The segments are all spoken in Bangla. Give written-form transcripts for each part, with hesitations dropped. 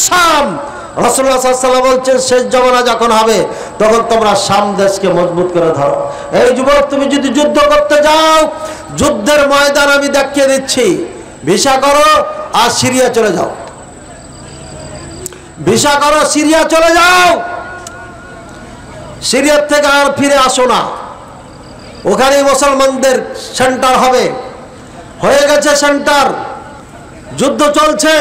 শাম। রাসূলুল্লাহ সাল্লাল্লাহু আলাইহি ওয়াসাল্লাম বলছেন শেষ জামানা যখন হবে তখন তোমরা শাম দেশকে মজবুত করে ধরো। এই যুবক, তুমি যদি যুদ্ধ করতে যাও, যুদ্ধের ময়দান আমি দেখিয়ে দিচ্ছি। ভিসা করো আর সিরিয়া চলে যাও, ভিসা করো, সিরিয়া চলে যাও। সিরিয়ার থেকে আর ফিরে আসো না, ওখানেই মুসলমানদের সেন্টার হবে। হয়ে গেছে সেন্টার, যুদ্ধ চলছে।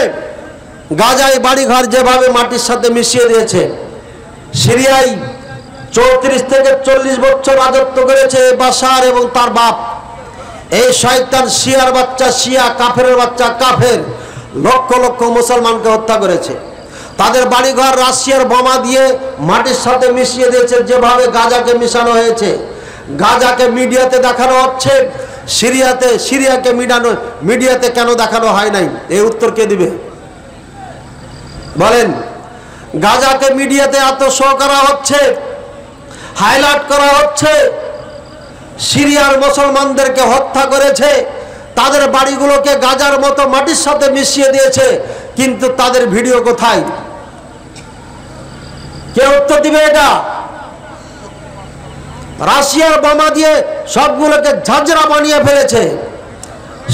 গাজায় বাড়িঘর যেভাবে মাটির সাথে মিশিয়ে দিয়েছে, সিরিয়ায় 34 থেকে 40 বছর রাজত্ব করেছে বাশার এবং তার বাপ। এই শয়তান শিয়ার বাচ্চা শিয়া, কাফেরের বাচ্চা কাফের, লক্ষ লক্ষ মুসলমানকে হত্যা করেছে। তাদের বাড়িঘর রাশিয়ার বোমা দিয়ে মাটির সাথে মিশিয়ে দিয়েছে, যেভাবে গাজাকে মিশানো হয়েছে। গাজাকে মিডিয়াতে দেখানো হচ্ছে, সিরিয়াকে মিডিয়াতে কেন দেখানো হয় নাই? এই উত্তর কে দিবে বলেন? গাজাকে মিডিয়াতে এত শো করা হচ্ছে, হাইলাইট করা হচ্ছে, সিরিয়ার মুসলমানদেরকে হত্যা করেছে, তাদের বাড়িগুলোকে গাজার মতো মাটির সাথে মিশিয়ে দিয়েছে, কিন্তু তাদের ভিডিও কোথায়? কে উত্তর দিবে এটা? রাশিয়ার বোমা দিয়ে সবগুলোকে ঝাঁঝরা বানিয়ে ফেলেছে,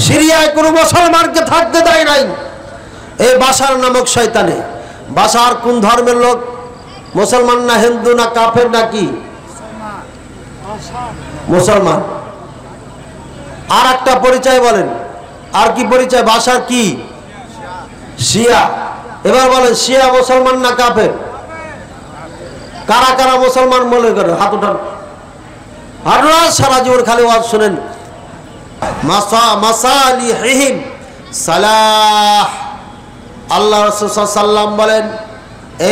সিরিয়ায় কোনো মুসলমানকে থাকতে দেয় নাই এই বাশার নামক শয়তানে। বাশার কোন ধর্মের লোক? মুসলমান না হিন্দু না কাফের নাকি? মুসলমান। আর একটা পরিচয় বলেন, আর কি পরিচয়? বাশার কি? শিয়া। এবার বলেন, শিয়া মুসলমান না কাফের? কারা কারা মুসলমান মনে করে হাত উঠান। আপনারা সারা জীবন খালি ওয়াজ শুনেন। মাসালিহিম সালাহ। আল্লাহ রাসূল সাল্লাল্লাহু আলাইহি ওয়াসাল্লাম বলেন,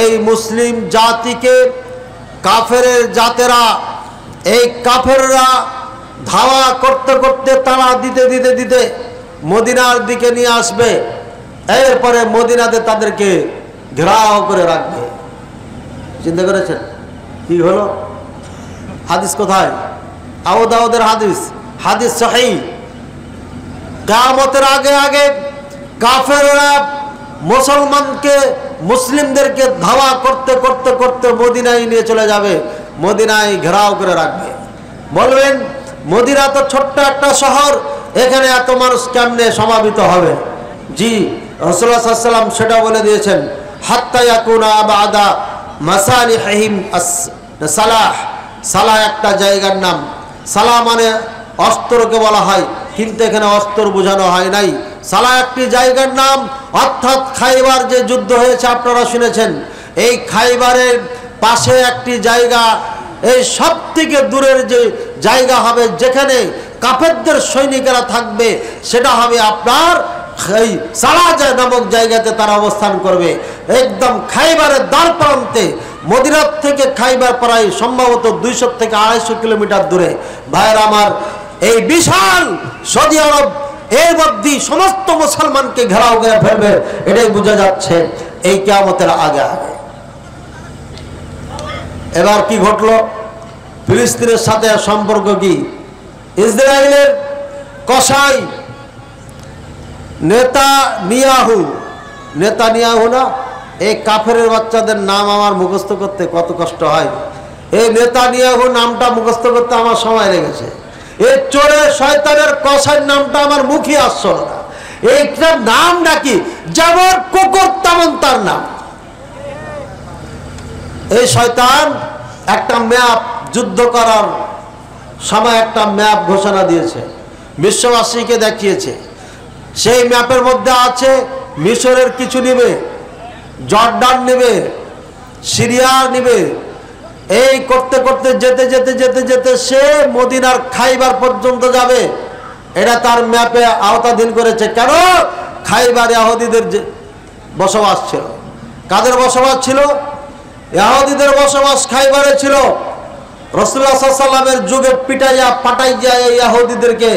এই মুসলিম জাতিকে কাফেরের জাতেরা, এই কাফেররা ধাওয়া করতে করতে, তারা দিতে দিতে দিতে মদিনার দিকে নিয়ে আসবে। এরপরে মদিনাতে তাদেরকে ঘেরাও করে রাখবে। চিন্তা করেছেন কি হলো? হাদিস কোথায়? আবু দাউদের হাদিস, হাদিস সহিহ। কিয়ামতের আগে আগে কাফেররা মুসলিমদেরকে ধাওয়া করতে করতে করতে মদিনায় নিয়ে চলে যাবে, মদিনায় ঘেরাও করে রাখবে। বলবেন, মদিনা তো ছোট্ট একটা শহর, এখানে এত মানুষ কেমনে সমাবেত হবে? জি, রাসূলুল্লাহ সাল্লাল্লাহু আলাইহি ওয়াসাল্লাম সেটা বলে দিয়েছেন। হাত্তা ইয়াকুনা বাদা মাসালিহিম সালাহ। সালাহ একটা জায়গার নাম। সালাহ মানে অস্ত্রকে বলা হয়, কিন্তু এখানে অস্ত্র বোঝানো হয় নাই। সালাহ একটি জায়গার নাম, অর্থাৎ খাইবার যে যুদ্ধ হয়েছে আপনারা শুনেছেন, এই খাইবারের পাশে একটি জায়গা, এই সব থেকে দূরের যে জায়গা হবে যেখানে কাফেরদের সৈনিকেরা থাকবে, সেটা হবে আপনার এই সালাহ নামক জায়গাতে তারা অবস্থান করবে। একদম খাইবারের দ্বার প্রান্তে। মদিনার থেকে খাইবার প্রায় সম্ভবত 200 থেকে 250 কিলোমিটার দূরে। ভাইয়ের আমার, এই বিশাল সৌদি আরব এর মধ্যে সমস্ত মুসলমানকে ঘেরাও করে ফেলবে, এটাই বোঝা যাচ্ছে এই কিয়ামতের আগে আগে। এবার কি ঘটলো? ফিলিস্তিনের সাথে সম্পর্ক কি? ইসরায়েলের কসাই নেতানিয়াহু না, এই কাফেরের বাচ্চাদের নাম আমার মুখস্থ করতে কত কষ্ট হয়। এই নেতানিয়াহু নামটা মুখস্থ করতে আমার সময় লেগেছে। এই চোরের শয়তানের কসাইয়ের নামটা আমার মুখে আসছিল না। এইটার নাম নাকি যেমন কুকুর তেমন তার নাম। এই শয়তান একটা ম্যাপ, যুদ্ধ করার সময় একটা ম্যাপ ঘোষণা দিয়েছে, বিশ্ববাসীকে দেখিয়েছে। সেই ম্যাপের মধ্যে আছে মিশরের কিছু নেবে, জর্ডান নেবে, সিরিয়া নেবে। এই করতে করতে যেতে যেতে যেতে যেতে সে মদিনার খাইবার পর্যন্ত যাবে। এটা তার ম্যাপে আওতাধীন করেছে। কেন? খাইবারে ইহুদিদের বসবাস ছিল। কাদের বসবাস ছিল? ইহুদিদের বসবাস খাইবারে ছিল। রাসূলুল্লাহ সাল্লাল্লাহু আলাইহি ওয়াসাল্লামের যুগে পিটাইয়া পাটাইয়া এই ইহুদিদেরকে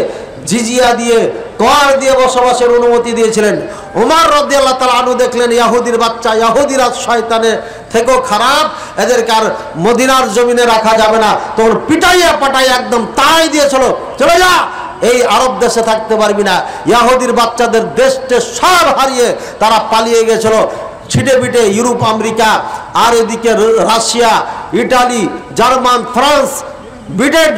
জিজিয়া দিয়ে, কর দিয়ে বসবাসের অনুমতি দিয়েছিলেন। ওমর রাদিয়াল্লাহু তাআলা আনহু দেখলেন ইহুদির বাচ্চা, ইহুদিরা শয়তানের থেকেও খারাপ, এদেরকে আর মদিনার জমিনে রাখা যাবে না। তখন পিটাইয়া পাটাইয়া একদম তাই দিয়েছিল, চলে যা, এই আরব দেশে থাকতে পারবি না। ইহুদির বাচ্চাদের দেশে সব হারিয়ে তারা পালিয়ে গেছিল। ছিটে বিটে ইউরোপ আমেরিকা আর এদিকে Russia Italy German France Britain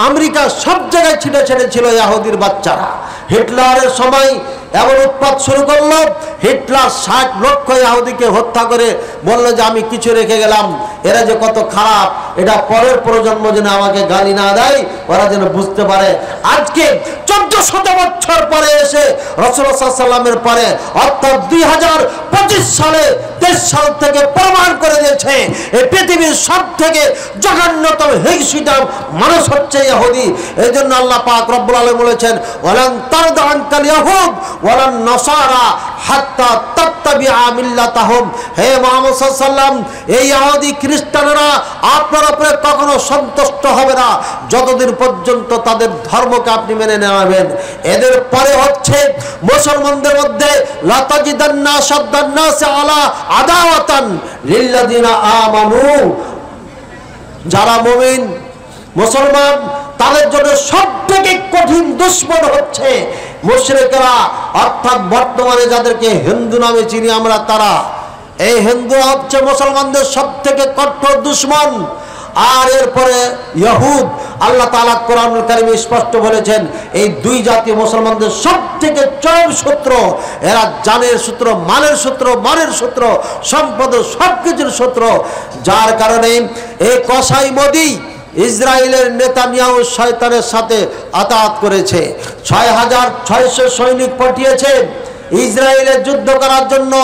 America সব জায়গায় ছিটে ছেড়ে ছিল ইহুদির বাচ্চারা। হিটলারের সময় এমন উৎপাত শুরু করলো, হিটলার 60 লক্ষ ইহুদিকে হত্যা করে বললো যে আমি কিছু রেখে গেলাম, এরা যে কত খারাপ এটা পরের প্রজন্ম যেন আমাকে গালি না দেয়, ওরা যেন বুঝতে পারে। আজকে 1400 বছর পরে এসে রাসূলুল্লাহ সাল্লাল্লাহু আলাইহি ওয়াসাল্লামের পরে অর্থাৎ 2025 সালে 23 সাল থেকে প্রমাণ করে দিয়েছে এই পৃথিবীর সব থেকে জঘন্যতম হিংসিত মানুষ হচ্ছে ইহুদি। এই জন্য আল্লাহ পাক রব্বুল আলামিন বলেছেন ওয়ালান তারদা আনকাল ইয়াহুদ ওয়ালান নাসারা হাত্তা তাত্তাবিআ মিল্লাতাহুম। হে মুহাম্মদ সাল্লাল্লাহু আলাইহি ওয়াসাল্লাম, এই ইহুদি খ্রিস্টানরা আপনার উপরে কখনো সন্তুষ্ট হবে না যতদিন পর্যন্ত তাদের ধর্মকে আপনি মেনে নেবেন। এদের পরে হচ্ছে মুসলমানদের মধ্যে লা তাজিদান্না আশাদ্দান নাসি আলা আদাওয়াতান লিল্লাযিনা আমানু, যারা মুমিন মুসলমান তাদের জন্য সবথেকে কঠিন দুশমন হচ্ছে মুশরিকরা, অর্থাৎ বর্তমানে যাদেরকে হিন্দু নামে চিনি আমরা তারা। এই হিন্দুরা হচ্ছে মুসলমানদের সবথেকে কঠোর দুশমন। আর এরপরে ইহুদ, আল্লাহ তাআলা কোরআনুল কারীমে স্পষ্ট বলেছেন এই দুই জাতি মুসলমানদের সবথেকে চরম শত্রু। এরা জানের শত্রু, মালের শত্রু, মানের শত্রু, সম্পদের সবকিছুর শত্রু। যার কারণে এই কসাই মোদি ইসরায়েলের নেতানিয়াহু শয়তানের সাথে আতাত করেছে। 6600 সৈনিক পাঠিয়েছে ইসরায়েলের যুদ্ধ করার জন্য।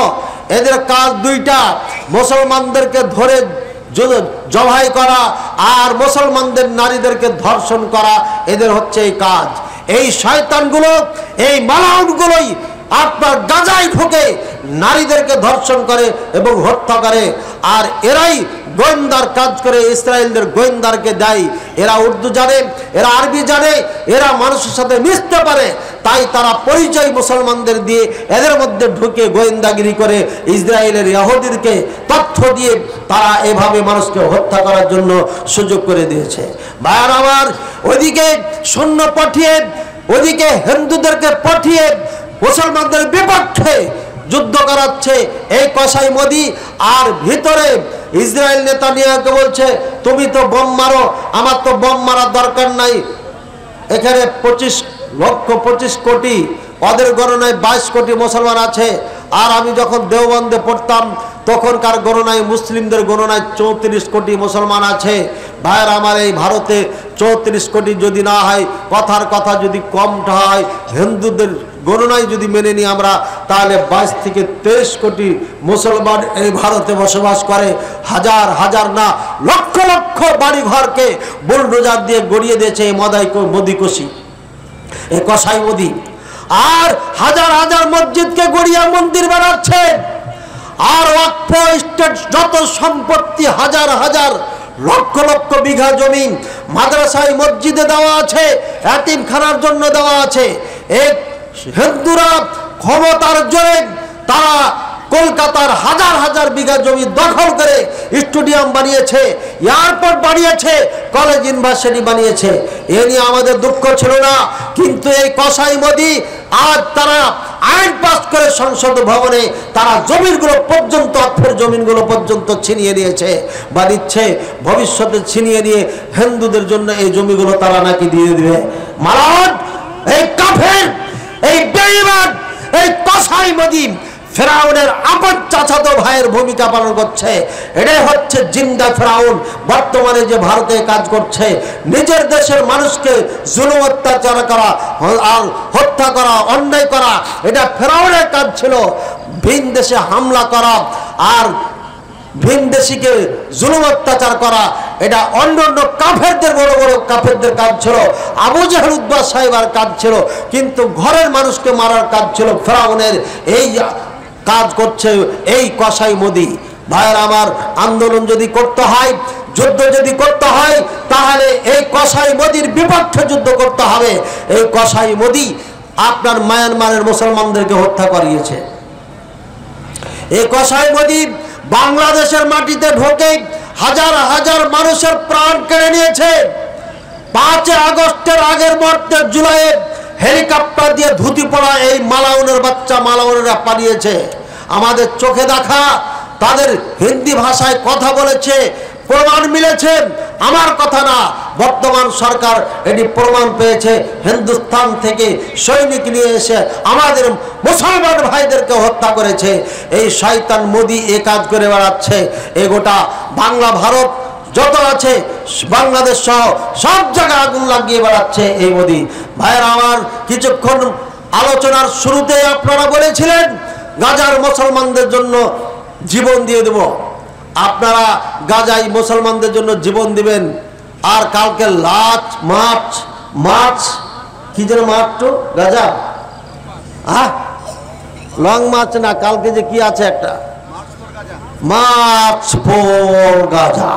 এদের কাজ দুইটা, মুসলমানদেরকে ধরে জবাই করা আর মুসলমানদের নারীদেরকে ধর্ষণ করা, এদের হচ্ছে এই কাজ। এই শয়তানগুলো, এই মালাউনগুলোই আপনার গাজায় ঢুকে নারীদেরকে ধর্ষণ করে এবং হত্যা করে। আর এরাই গোয়েন্দার কাজ করে, ইসরায়েলদের গোয়েন্দারকে দেয়। এরা উর্দু জানে, এরা আরবি জানে, এরা মানুষের সাথে মিশতে পারে, তাই তারা পরিচয় মুসলমানদের দিয়ে এদের মধ্যে ঢুকে গোয়েন্দাগিরি করে ইসরায়েলের ইহুদিদেরকে তথ্য দিয়ে তারা এভাবে মানুষকে হত্যা করার জন্য সুযোগ করে দিয়েছে। ভাইয়ার আমার, ওইদিকে সৈন্য পাঠিয়ে, ওইদিকে হিন্দুদেরকে পাঠিয়ে মুসলমানদের বিপক্ষে যুদ্ধ করাচ্ছে এই কসাই মোদি। আর ভিতরে ইসরায়েল নেতানিয়াহুকে বলছে তুমি তো বোম মারো, আমার তো বোম মারার দরকার নাই। এখানে 25 কোটি, ওদের গণনায় 22 কোটি মুসলমান আছে। আর আমি যখন দেওবন্দে পড়তাম তখনকার গণনায়, মুসলিমদের গণনায় 34 কোটি মুসলমান আছে। ভাইয়ের আমার, এই ভারতে 34 কোটি যদি না হয়, কথার কথা যদি কমটা হয়, হিন্দুদের গণনায় যদি মেনে নিই আমরা, তাহলে 22 থেকে 23 কোটি মুসলমান এই ভারতে বসবাস করে। হাজার হাজার না লক্ষ লক্ষ বাড়ি ঘরকে বুলডোজার দিয়ে গড়িয়ে দিয়েছে এই মোদিকোষী, এই কসাই মোদি। আর হাজার হাজার মসজিদকে গড়িয়ে মন্দির বানাচ্ছে। আর ওয়াকফ স্টেট যত সম্পত্তি, হাজার হাজার লক্ষ লক্ষ বিঘা জমি মাদ্রাসায় মসজিদে দেওয়া আছে, এতিমখানার জন্য দেওয়া আছে। এই হিন্দুরা ক্ষমতার জোরে তারা কলকাতার হাজার হাজার বিঘা জমি দখল করে স্টেডিয়াম বানিয়েছে, এয়ারপোর্ট বানিয়েছে, কলেজ ইউনিভার্সিটি বানিয়েছে। এ নিয়ে আমাদের দুঃখ ছিল না, কিন্তু এই কসাই মোদি আজ তারা আইন পাস করে সংসদ ভবনে তারা জমিনগুলো পর্যন্ত, অর্থের জমিনগুলো পর্যন্ত ছিনিয়ে নিয়েছে বা নিচ্ছে। ভবিষ্যতে ছিনিয়ে নিয়ে হিন্দুদের জন্য এই জমিগুলো তারা নাকি দিয়ে দিবে। মারাদ, এই কাফের, এই বেঈমান, এই কসাই মোদি ফেরাউনের আপন চাচাতো ভাইয়ের ভূমিকা পালন করছে। এটাই হচ্ছে জিন্দা ফেরাউন বর্তমানে যে ভারতে কাজ করছে। নিজের দেশের মানুষকে জুলুম অত্যাচার করা আর হত্যা করা, অন্যায় করা, এটা ফেরাউনের কাজ ছিল। ভিন দেশে হামলা করা আর ভিন দেশিকে জুলুম অত্যাচার করা, এটা অন্য অন্য কাফেরদের, বড় বড় কাফেরদের কাজ ছিল। আবু জাহেল, উতবা সাহেবের কাজ ছিল, কিন্তু ঘরের মানুষকে মারার কাজ ছিল ফেরাউনের। এই কাজ করছে এই কসাই মোদি। ভাইয়ের আমার, আন্দোলন যদি করতে হয়, যুদ্ধ যদি করতে হয়, তাহলে এই কসাই মোদির বিপক্ষে যুদ্ধ করতে হবে। এই কসাই মোদি আপনার মায়ানমারের মুসলমানদেরকে হত্যা করিয়েছে। এই কসাই মোদি বাংলাদেশের মাটিতে ঢোকে হাজার হাজার মানুষের প্রাণ কেড়ে নিয়েছে। 5 আগস্টের আগের মুহূর্তে জুলাইয়ে হেলিকপ্টার দিয়ে ধুতি পড়া এই মালাউনের বাচ্চা মালাউনেরা পালিয়েছে। আমাদের চোখে দেখা তাদের হিন্দি ভাষায় কথা বলেছে, প্রমাণ মিলেছে, আমার কথা না, বর্তমান সরকার এটি প্রমাণ পেয়েছে। হিন্দুস্তান থেকে সৈনিক নিয়ে এসে আমাদের মুসলমান ভাইদেরকে হত্যা করেছে। এই শয়তান মোদি এ কাজ করে বেড়াচ্ছে। এ গোটা বাংলা ভারত যত আছে, বাংলাদেশ সহ সব জায়গায় আগুন লাগিয়ে বেড়াচ্ছে এই মোদি। ভাইয়েরা আমার, কিছুক্ষণ আলোচনার শুরুতে আপনারা বলেছিলেন গাজার মুসলমানদের জন্য জীবন দিয়ে দেব। আপনারা গাজায় মুসলমানদের জন্য জীবন দিবেন, আর কালকে মার্চ কি যেন মার্চ তো গাজা, লং মার্চ না, কালকে যে কি আছে একটা March for Gaza,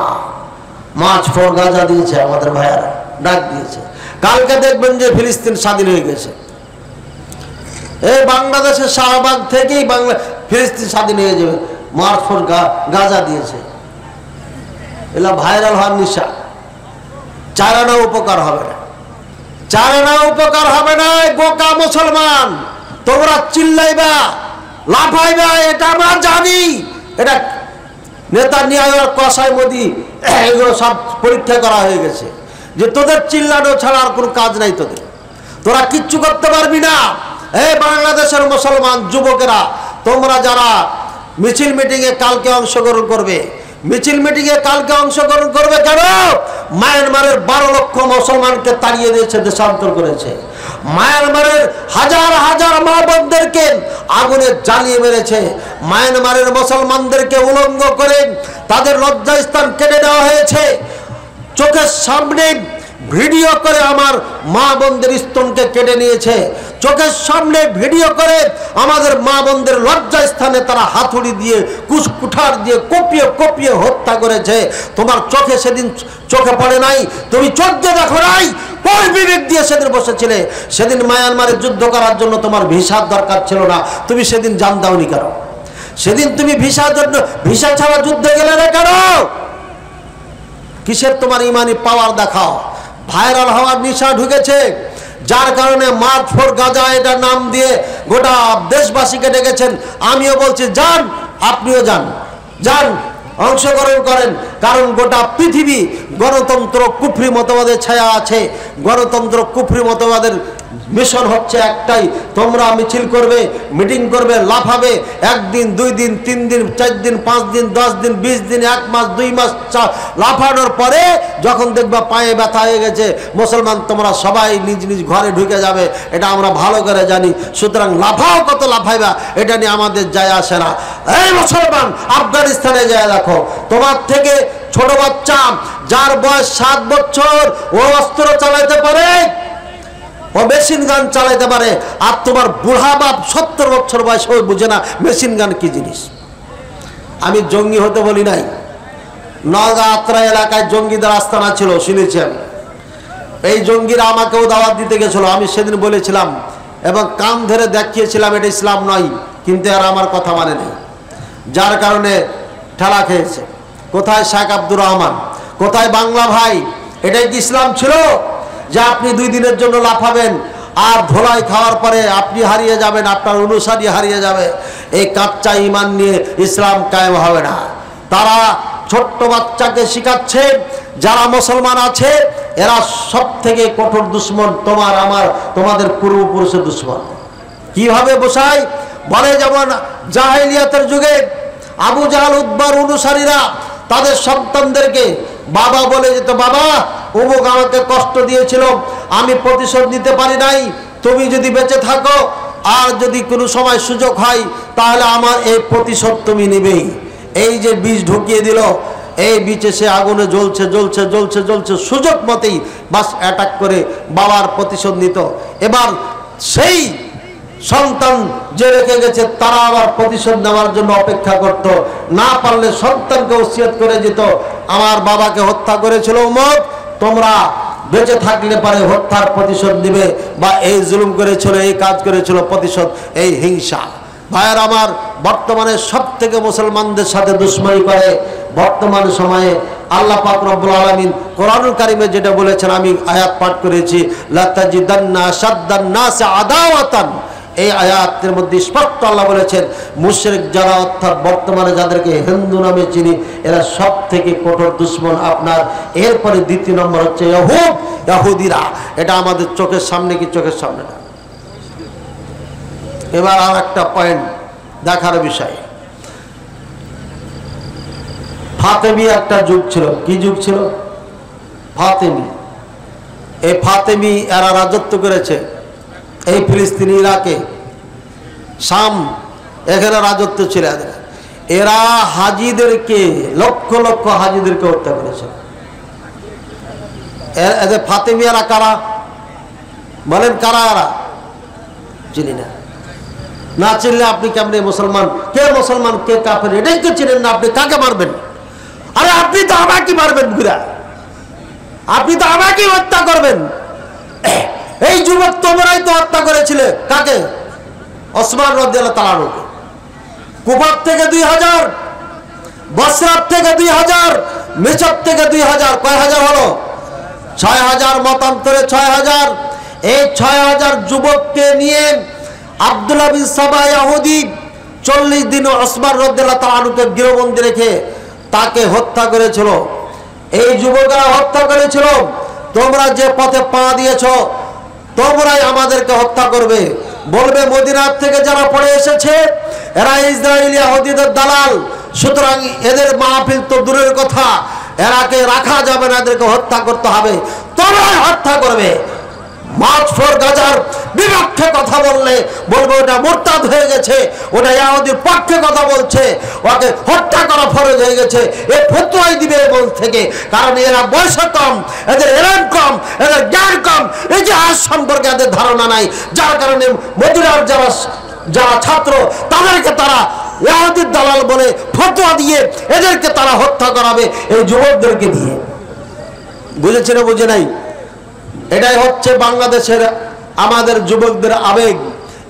March for Gaza দিয়েছে আমাদের ভাইয়ারা, ডাক দিয়েছে। কালকে দেখবেন যে ফিলিস্তিন স্বাধীন হয়ে গেছে। এই বাংলাদেশের শাহবাগ থেকেই ফিলিস্তিন স্বাধীন হয়ে যাবে। মার্চ ফর গাজা দিয়েছে। এলা ভাইরাল হওয়ার নিশা। চারানা উপকার হবে না, চারানা উপকার হবে না। বোকা মুসলমান, তোমরা চিল্লাইবা, লাফাইবা, এটা আমরা জানি। এটা নেতা নিয়ে কসাই মোদি এগুলো সব পরীক্ষা করা হয়ে গেছে যে তোদের চিল্লানো ছাড়া আর কোনো কাজ নাই তোদের, তোরা কিচ্ছু করতে পারবি না। এই বাংলাদেশের মুসলমান যুবকেরা, তোমরা যারা মিছিল মিটিংয়ে কালকে অংশগ্রহণ করবে, মিছিল মিটিংয়ে কালকে অংশগ্রহণ করবে কেন? মায়ানমারের 12 লক্ষ মুসলমানকে তাড়িয়ে দিয়েছে, দেশান্তর করেছে। মায়ানমারের হাজার হাজার মা বোনদেরকে আগুনে জ্বালিয়ে মেরেছে। মায়ানমারের মুসলমানদেরকে উলঙ্গ করে তাদের লজ্জাস্থান কেটে দেওয়া হয়েছে। চোখের সামনে ভিডিও করে আমার মা বোনদের স্তনকে কেটে নিয়েছে। চোখের সামনে ভিডিও করে আমাদের মা বোনদের লজ্জা স্থানে তারা হাতুড়ি দিয়ে, কুচকুঠার দিয়ে কপিয়ে কপিয়ে হত্যা করেছে। তোমার চোখে সেদিন চোখে পড়ে নাই? তুমি চোখ দিয়ে দেখো নাই? কোন বিবেক দিয়ে সেদিন বসেছিলে? সেদিন মায়ানমারে যুদ্ধ করার জন্য তোমার ভিসার দরকার ছিল না, তুমি সেদিন জান দাওনি কেন? সেদিন তুমি ভিসা ছাড়া যুদ্ধে গেলে না কেন? কিসের তোমার ইমানি পাওয়ার দেখাও? ভাইরাল হওয়ার নিশা ঢুকেছে, যার কারণে মার্চ ফর গাজা এটা নাম দিয়ে গোটা দেশবাসীকে ডেকেছেন। আমিও বলছি যান, আপনিও যান, যান, অংশগ্রহণ করেন। কারণ গোটা পৃথিবী গণতন্ত্র কুফরি মতবাদের ছায়া আছে। গণতন্ত্র কুফরি মতবাদের মিশন হচ্ছে একটাই, তোমরা মিছিল করবে, মিটিং করবে, লাফাবে। 1 দিন 2 দিন 3 দিন 4 দিন 5 দিন 10 দিন 20 দিন 1 মাস 2 মাস লাফানোর পরে যখন দেখবা পায়ে ব্যথা হয়ে গেছে, মুসলমান তোমরা সবাই নিজ নিজ ঘরে ঢুকে যাবে, এটা আমরা ভালো করে জানি। সুতরাং লাফাও, কত লাফাইবা এটা নিয়ে আমাদের যায় আসে না। এই মুসলমান, আফগানিস্তানে যায় দেখো, তোমার থেকে ছোট বাচ্চা যার বয়স 7 বছর ও অস্ত্র চালাইতে পারে, ও মেশিন গান চালাইতে পারে। আর তোমার বুড়া বাপ 70 বছর বয়স, ও বুঝে না মেশিন গান কি জিনিস। আমি জঙ্গি হতে বলি নাই। নওগাঁ আত্রা এলাকায় জঙ্গিদের আস্তানা ছিল, শুনেছি আমি। এই জঙ্গিরা আমাকেও দাওয়াত দিতে গেছিল। আমি সেদিন বলেছিলাম এবং কান ধরে দেখিয়েছিলাম এটা ইসলাম নয়, কিন্তু আর আমার কথা মানে নেই, যার কারণে ঠেলা খেয়েছে। কোথায় শেখ আব্দুর রহমান, কোথায় বাংলা ভাই? এটাই কি ইসলাম ছিল যে আপনি 2 দিনের জন্য লাফাবেন আর ধোলাই খাওয়ার পরে আপনি হারিয়ে যাবেন, আপনার অনুসারী হারিয়ে যাবে? এই কাচ্চা ইমান নিয়ে ইসলাম কায়েম হবে না। তারা ছোট্ট বাচ্চাকে শিখাচ্ছে যারা মুসলমান আছে এরা সব থেকে কঠোর দুশ্মন, তোমার আমার তোমাদের পূর্বপুরুষের দুশ্মন। কিভাবে বোঝায়? বলে যেমন জাহেলিয়াতের যুগে আবু জাহাল উতবার অনুসারীরা তাদের সন্তানদেরকে বাবা বলে যেত, বাবা অমুক আমাকে কষ্ট দিয়েছিল, আমি প্রতিশোধ নিতে পারি নাই, তুমি যদি বেঁচে থাকো আর যদি কোনো সময় সুযোগ হয় তাহলে আমার এই প্রতিশোধ তুমি নিবেই। এই যে বীজ ঢুকিয়ে দিল, এই বীজে সে আগুনে জ্বলছে জ্বলছে জ্বলছে জ্বলছে, সুযোগ মতেই বাস অ্যাটাক করে বাবার প্রতিশোধ নিত। এবার সেই সন্তান যে রেখে গেছে তারা আবার প্রতিশোধ নেওয়ার জন্য অপেক্ষা করত। না পারলে সন্তানকে ওসিয়ত করে যেত, আমার বাবাকে হত্যা করেছিল অমুক, তোমরা বেঁচে থাকলে পারে হত্যার প্রতিশোধ দিবে, বা এই জুলুম করেছিল, এই কাজ করেছিল, প্রতিশোধ, এই হিংসা। ভাইয়ের আমার, বর্তমানে সব থেকে মুসলমানদের সাথে দুশ্মনী করে বর্তমান সময়ে আল্লাহ পাক রব্বুল আলামিন কোরআনুল কারীমে যেটা বলেছেন, আমি আয়াত পাঠ করেছি, লা তাজিদান্না শাদ্দান নাস আদাওয়াতান এই আয়াতের মধ্যে স্পষ্ট আল্লাহ বলেছেন মুশরিক যারা অর্থাৎ বর্তমানে যাদেরকে হিন্দু নামে চিনি এরা সব থেকে কঠোর দুশ্মন আপনার। এরপরে দ্বিতীয় নম্বর হচ্ছে ইহুদিরা। এটা আমাদের চোখের সামনে কি চোখের সামনে না। এবার আর একটা পয়েন্ট দেখার বিষয়, ফাতেমি একটা যুগ ছিল। কি যুগ ছিল? ফাতেমি। এই ফাতেমি এরা রাজত্ব করেছে এই ফিলিস্তিন, ইরাকে, শাম, এখানে রাজত্ব ছিল এদের। এরা হাজিদেরকে লক্ষ লক্ষ হাজিদেরকে হত্যা করেছে। এদের ফাতেমি এরা কারা বলেন? কারা এরা? চিনি না। না চিনলে আপনি কেমনে মুসলমান? কে মুসলমান কে কাফের এটাই তো চিনেন না, আপনি কাকে মারবেন? আরে আপনি তো আমাকে মারবেন ঘুরা, আপনি তো আমাকে হত্যা করবেন। এই যুবক তোমরাই তো হত্যা করেছিলে কাকে? ওসমান রাদিয়াল্লাহু তাআলা আনহু। কুফার থেকে 2000, বসরা থেকে 2000, মিসর থেকে 2000, কয় হাজার হলো? 6000 মতান্তরে 6000। এই 6000 যুবককে নিয়ে আব্দুল্লাহ বিন সাবা ইহুদি 40 দিন ওসমান রাদিয়াল্লাহু তাআলা আনহুকে গৃহবন্দী রেখে তাকে হত্যা করেছিল। এই যুবকরা হত্যা করেছিল, তোমরা যে পথে পা দিয়েছ তোমরাই আমাদেরকে হত্যা করবে। বলবে মদিনা থেকে যারা পড়ে এসেছে এরা ইসরায়েলি ইহুদিদের দালাল, সুতরাং এদের মাহফিল তো দূরের কথা, এরাকে রাখা যাবে না, এদেরকে হত্যা করতে হবে, তোমরাই হত্যা করবে। মার্চ ফর গাজার বিপক্ষে কথা বললে বলবে ওটা মুরতাদ হয়ে গেছে, ওটা ইহুদির পক্ষে কথা বলছে, ওকে হত্যা করা ফরজ হয়ে গেছে। এ ফতোয়াই দিবে মন থেকে, কারণ এরা বয়স কম, এদের এলেম কম, এদের জ্ঞান কম, এই যে আজ সম্পর্কে এদের ধারণা নাই, যার কারণে মদিনার যারা ছাত্র তাদেরকে তারা ইহুদির দালাল বলে ফতোয়া দিয়ে এদেরকে তারা হত্যা করাবে এই যুবকদেরকে দিয়ে। বুঝেছে না বুঝে নাই? এটাই হচ্ছে বাংলাদেশের আমাদের যুবকদের আবেগ।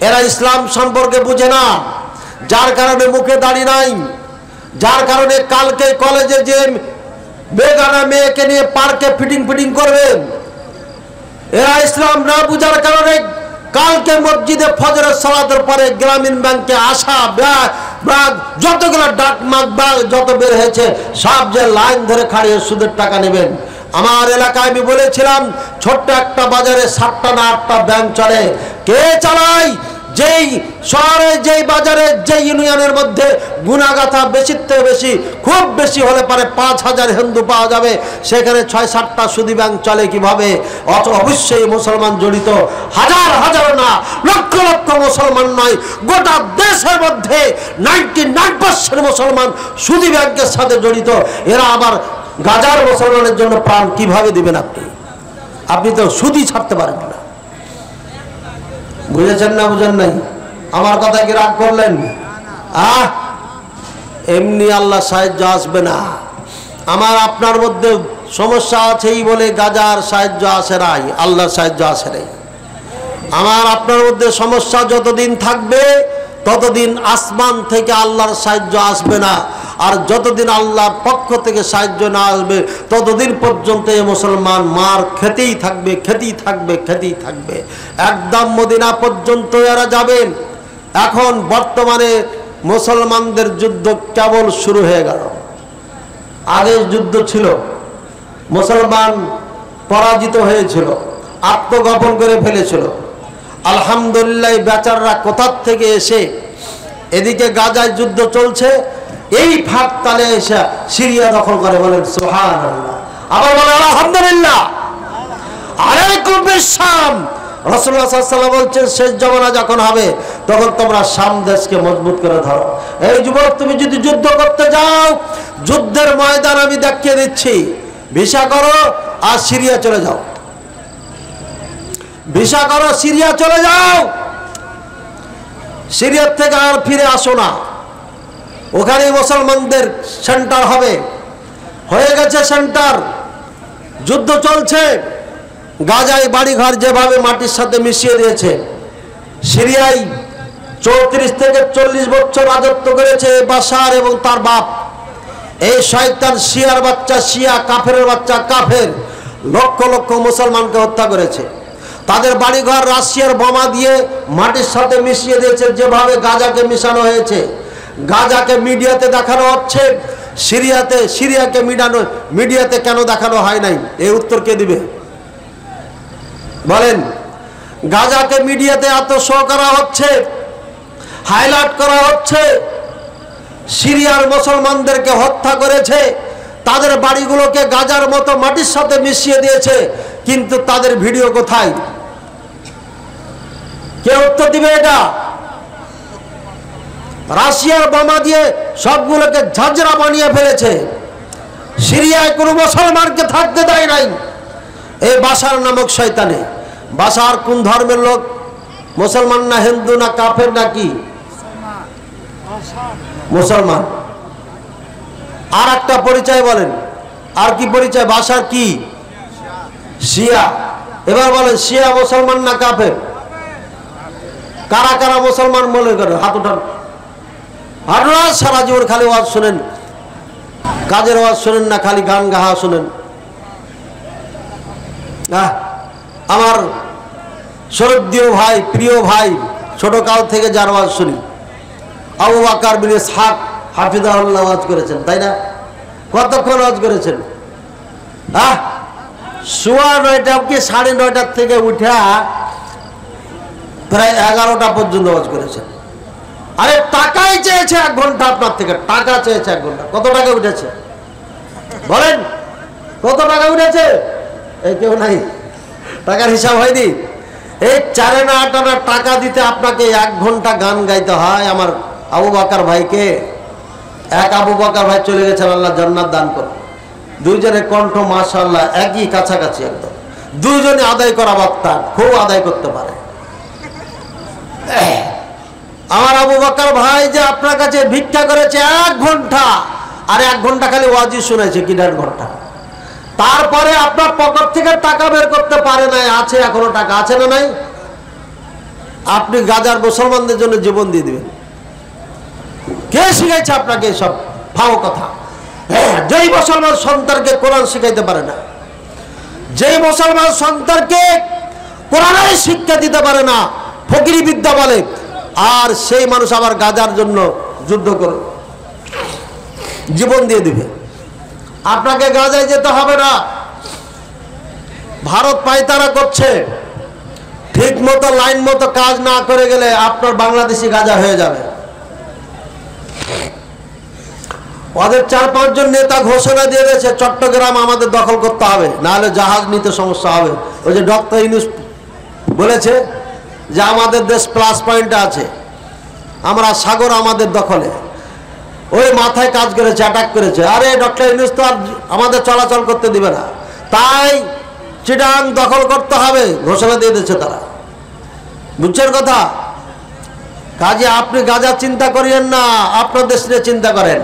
এরা ইসলাম সম্পর্কে বুঝে না, যার কারণে মুখে দাড়ি নাই, যার কারণে কালকে কলেজে যে বেগানা মেয়েকে নিয়ে পার্কে ফিটিং করবেন। এরা ইসলাম না বুঝার কারণে কালকে মসজিদে ফজরের সালাতের পরে গ্রামীণ ব্যাংকে আসা যতগুলো ডাকমাক যত বের হয়েছে সব যে লাইন ধরে খাড়িয়ে সুদের টাকা নেবেন। আমার এলাকায় আমি বলেছিলাম ছোট্ট একটা বাজারে 7টা না 8টা ব্যাংক চলে। কে চালায়? যেই শহরে, যেই বাজারে, যেই ইউনিয়নের মধ্যে গুণাগাথা বেশির থেকে বেশি, খুব বেশি হলে পারে 5000 হিন্দু পাওয়া যাবে, সেখানে 6-7টা সুদী ব্যাংক চলে কিভাবে? অবশ্যই মুসলমান জড়িত, হাজার না লক্ষ লক্ষ মুসলমান নয়, গোটা দেশের মধ্যে 99% মুসলমান সুদী ব্যাংকের সাথে জড়িত। এরা আবার গাজার মুসলমানের জন্য প্রাণ কিভাবে দিবেন? আপনি তো সুদি ছাড়তে পারেন না। বুঝেছেন না বুঝেন নাই? আমার কথা কি রাগ করলেন? এমনি আল্লাহ সাহায্য আসবে না। আমার আপনার মধ্যে সমস্যা আছেই বলে গাজার সাহায্য আসে নাই, আল্লাহর সাহায্য আসে নাই। আমার আপনার মধ্যে সমস্যা যতদিন থাকবে ততদিন আসমান থেকে আল্লাহর সাহায্য আসবে না, আর যতদিন আল্লাহর পক্ষ থেকে সাহায্য না আসবে ততদিন পর্যন্ত এই মুসলমান মার খেতেই থাকবে। একদম মদিনা পর্যন্ত এরা যাবেন। এখন বর্তমানে মুসলমানদের যুদ্ধ কেবল শুরু হয়ে গেল। আগে যুদ্ধ ছিল, মুসলমান পরাজিত হয়েছিল, আত্মগোপন করে ফেলেছিল। আলহামদুলিল্লাহ বেচাররা কোথার থেকে এসে এদিকে গাজায় যুদ্ধ চলছে, এই ফাঁক তালে এসে সিরিয়া দখল করে। বলেন সুবহানাল্লাহ। আবার বলেন আলহামদুলিল্লাহ। আলাইকুম বিসসালাম। রাসূলুল্লাহ সাল্লাল্লাহু আলাইহি ওয়াসাল্লাম বলছেন শেষ জামানা যখন হবে তখন তোমরা শাম দেশকে মজবুত করে ধরো। এই যুবক, তুমি যদি যুদ্ধ করতে যাও, যুদ্ধের ময়দান আমি দেখিয়ে দিচ্ছি। ভিসা করো আর সিরিয়া চলে যাও, ভিসা করো, সিরিয়া চলে যাও। সিরিয়ার থেকে আর ফিরে আসো না। ওখানে মুসলমানদের সেন্টার হবে, হয়ে গেছে সেন্টার। যুদ্ধ চলছে, গাজায় বাড়িঘর যেভাবে মাটির সাথে মিশিয়ে দিয়েছে, সিরিয়ায় 34 থেকে 40 বছর রাজত্ব করেছে বাশার এবং তার বাপ। এই শয়তান শিয়ার বাচ্চা শিয়া, কাফেরের বাচ্চা কাফের, লক্ষ লক্ষ মুসলমানকে হত্যা করেছে। তাদের বাড়িঘর রাশিয়ার বোমা দিয়ে মাটির সাথে মিশিয়ে দিয়েছে, যেভাবে গাজাকে মিশানো হয়েছে। গাজাকে মিডিয়াতে দেখানো হচ্ছে, সিরিয়াকে মিডিয়াতে কেন দেখানো হয় নাই? এই উত্তর কে দিবে বলেন? গাজাকে মিডিয়াতে এত শো করা হচ্ছে, হাইলাইট করা হচ্ছে, সিরিয়ার মুসলমানদেরকে হত্যা করেছে, তাদের বাড়িগুলোকে গাজার মতো মাটির সাথে মিশিয়ে দিয়েছে, কিন্তু তাদের ভিডিও কোথায়? কে উত্তর দিবে এটা? রাশিয়ার বোমা দিয়ে সবগুলোকে ঝাঁঝরা বানিয়ে ফেলেছে, সিরিয়ায় কোনো মুসলমানকে থাকতে দেয় নাই এই বাশার নামক শয়তানে। বাশার কোন ধর্মের লোক? মুসলমান না হিন্দু না কাফের নাকি? মুসলমান। আর একটা পরিচয় বলেন, আর কি পরিচয়? বাশার কি? শিয়া। এবার বলেন, শিয়া মুসলমান না কাফের? কারা কারা মুসলমান মনে করে হাত উঠান। আপনারা সারা জীবন খালি ওয়াজ শোনেন, কাজের ওয়াজ শোনেন না, খালি গান গাহা শোনেন। আমার শ্রদ্ধেয় ভাই, প্রিয় ভাই, ছোট কাল থেকে যার ওয়াজ শুনি, আবু বকর বিন ইসহাক হাফিজাহুল্লাহ ওয়াজ করেছেন, তাই না? কতক্ষণ ওয়াজ করেছেন? সোয়া 9টা কি 9:30 থেকে উঠা প্রায় 11টা পর্যন্ত ওয়াজ করেছেন। আরে টাকাই চেয়েছে 1 ঘন্টা আপনার থেকে, টাকা চেয়েছে 1 ঘন্টা। কত টাকা উঠেছে বলেন? কত টাকা উঠেছে? এই কেউ নাই, টাকার হিসাব হয়নি। এই 4 আনা 8 আনা টাকা দিতে আপনাকে 1 ঘন্টা গান গাইতে হয়। আমার আবু বকর ভাইকে, এক আবু বকর ভাই চলে গেছেন, আল্লাহ জান্নাত দান করে। দুইজনের কণ্ঠ মাশাআল্লাহ একই, কাছাকাছি একদম। দুইজনে আদায় করা বক্তা, খুব আদায় করতে পারে। আমার আবু বকর ভাই যে আপনার কাছে ভিক্ষা করেছে 1 ঘন্টা, আর 1 ঘন্টা খালি ওয়াজি শুনেছে, কি 1.5 ঘন্টা। তারপরে আপনার পকেট থেকে টাকা বের করতে পারে নাই, আছে এখনো টাকা, আছে না নাই? আপনি গাজার মুসলমানদের জন্য জীবন দিয়ে দিবেন। কে শিখাইছে আপনাকে সব ফাও কথা? যেই মুসলমান সন্তানকে কোরআন শিখাইতে পারে না, যেই মুসলমান সন্তানকে কোরআনের শিক্ষা দিতে পারে না, ফকিরি বিদ্যা বলে, আর সেই মানুষ আবার গাজার জন্য যুদ্ধ করে জীবন দিয়ে দিবে। আপনাকে গাজায় যেতে হবে না। ভারত পায়তারা করছে, ঠিক মতো লাইন মতো কাজ না করে গেলে আপনার বাংলাদেশি গাজা হয়ে যাবে। ওদের 4-5 জন নেতা ঘোষণা দিয়ে দিয়েছে, চট্টগ্রাম আমাদের দখল করতে হবে, নাহলে জাহাজ নিতে সমস্যা হবে। ওই যে ডক্টর ইউনূস বলেছে যে আমাদের দেশ প্লাস পয়েন্টে আছে, আমরা সাগর আমাদের দখলে, ওই মাথায় কাজ করেছে, অ্যাটাক করেছে। আরে ডক্টর ইউনূস তো আর আমাদের চলাচল করতে দিবে না, তাই চিটাং দখল করতে হবে, ঘোষণা দিয়ে দিয়েছে তারা। বুঝছেন কথা? কাজে আপনি গাজা চিন্তা করিয়েন না, আপনার দেশ নিয়ে চিন্তা করেন।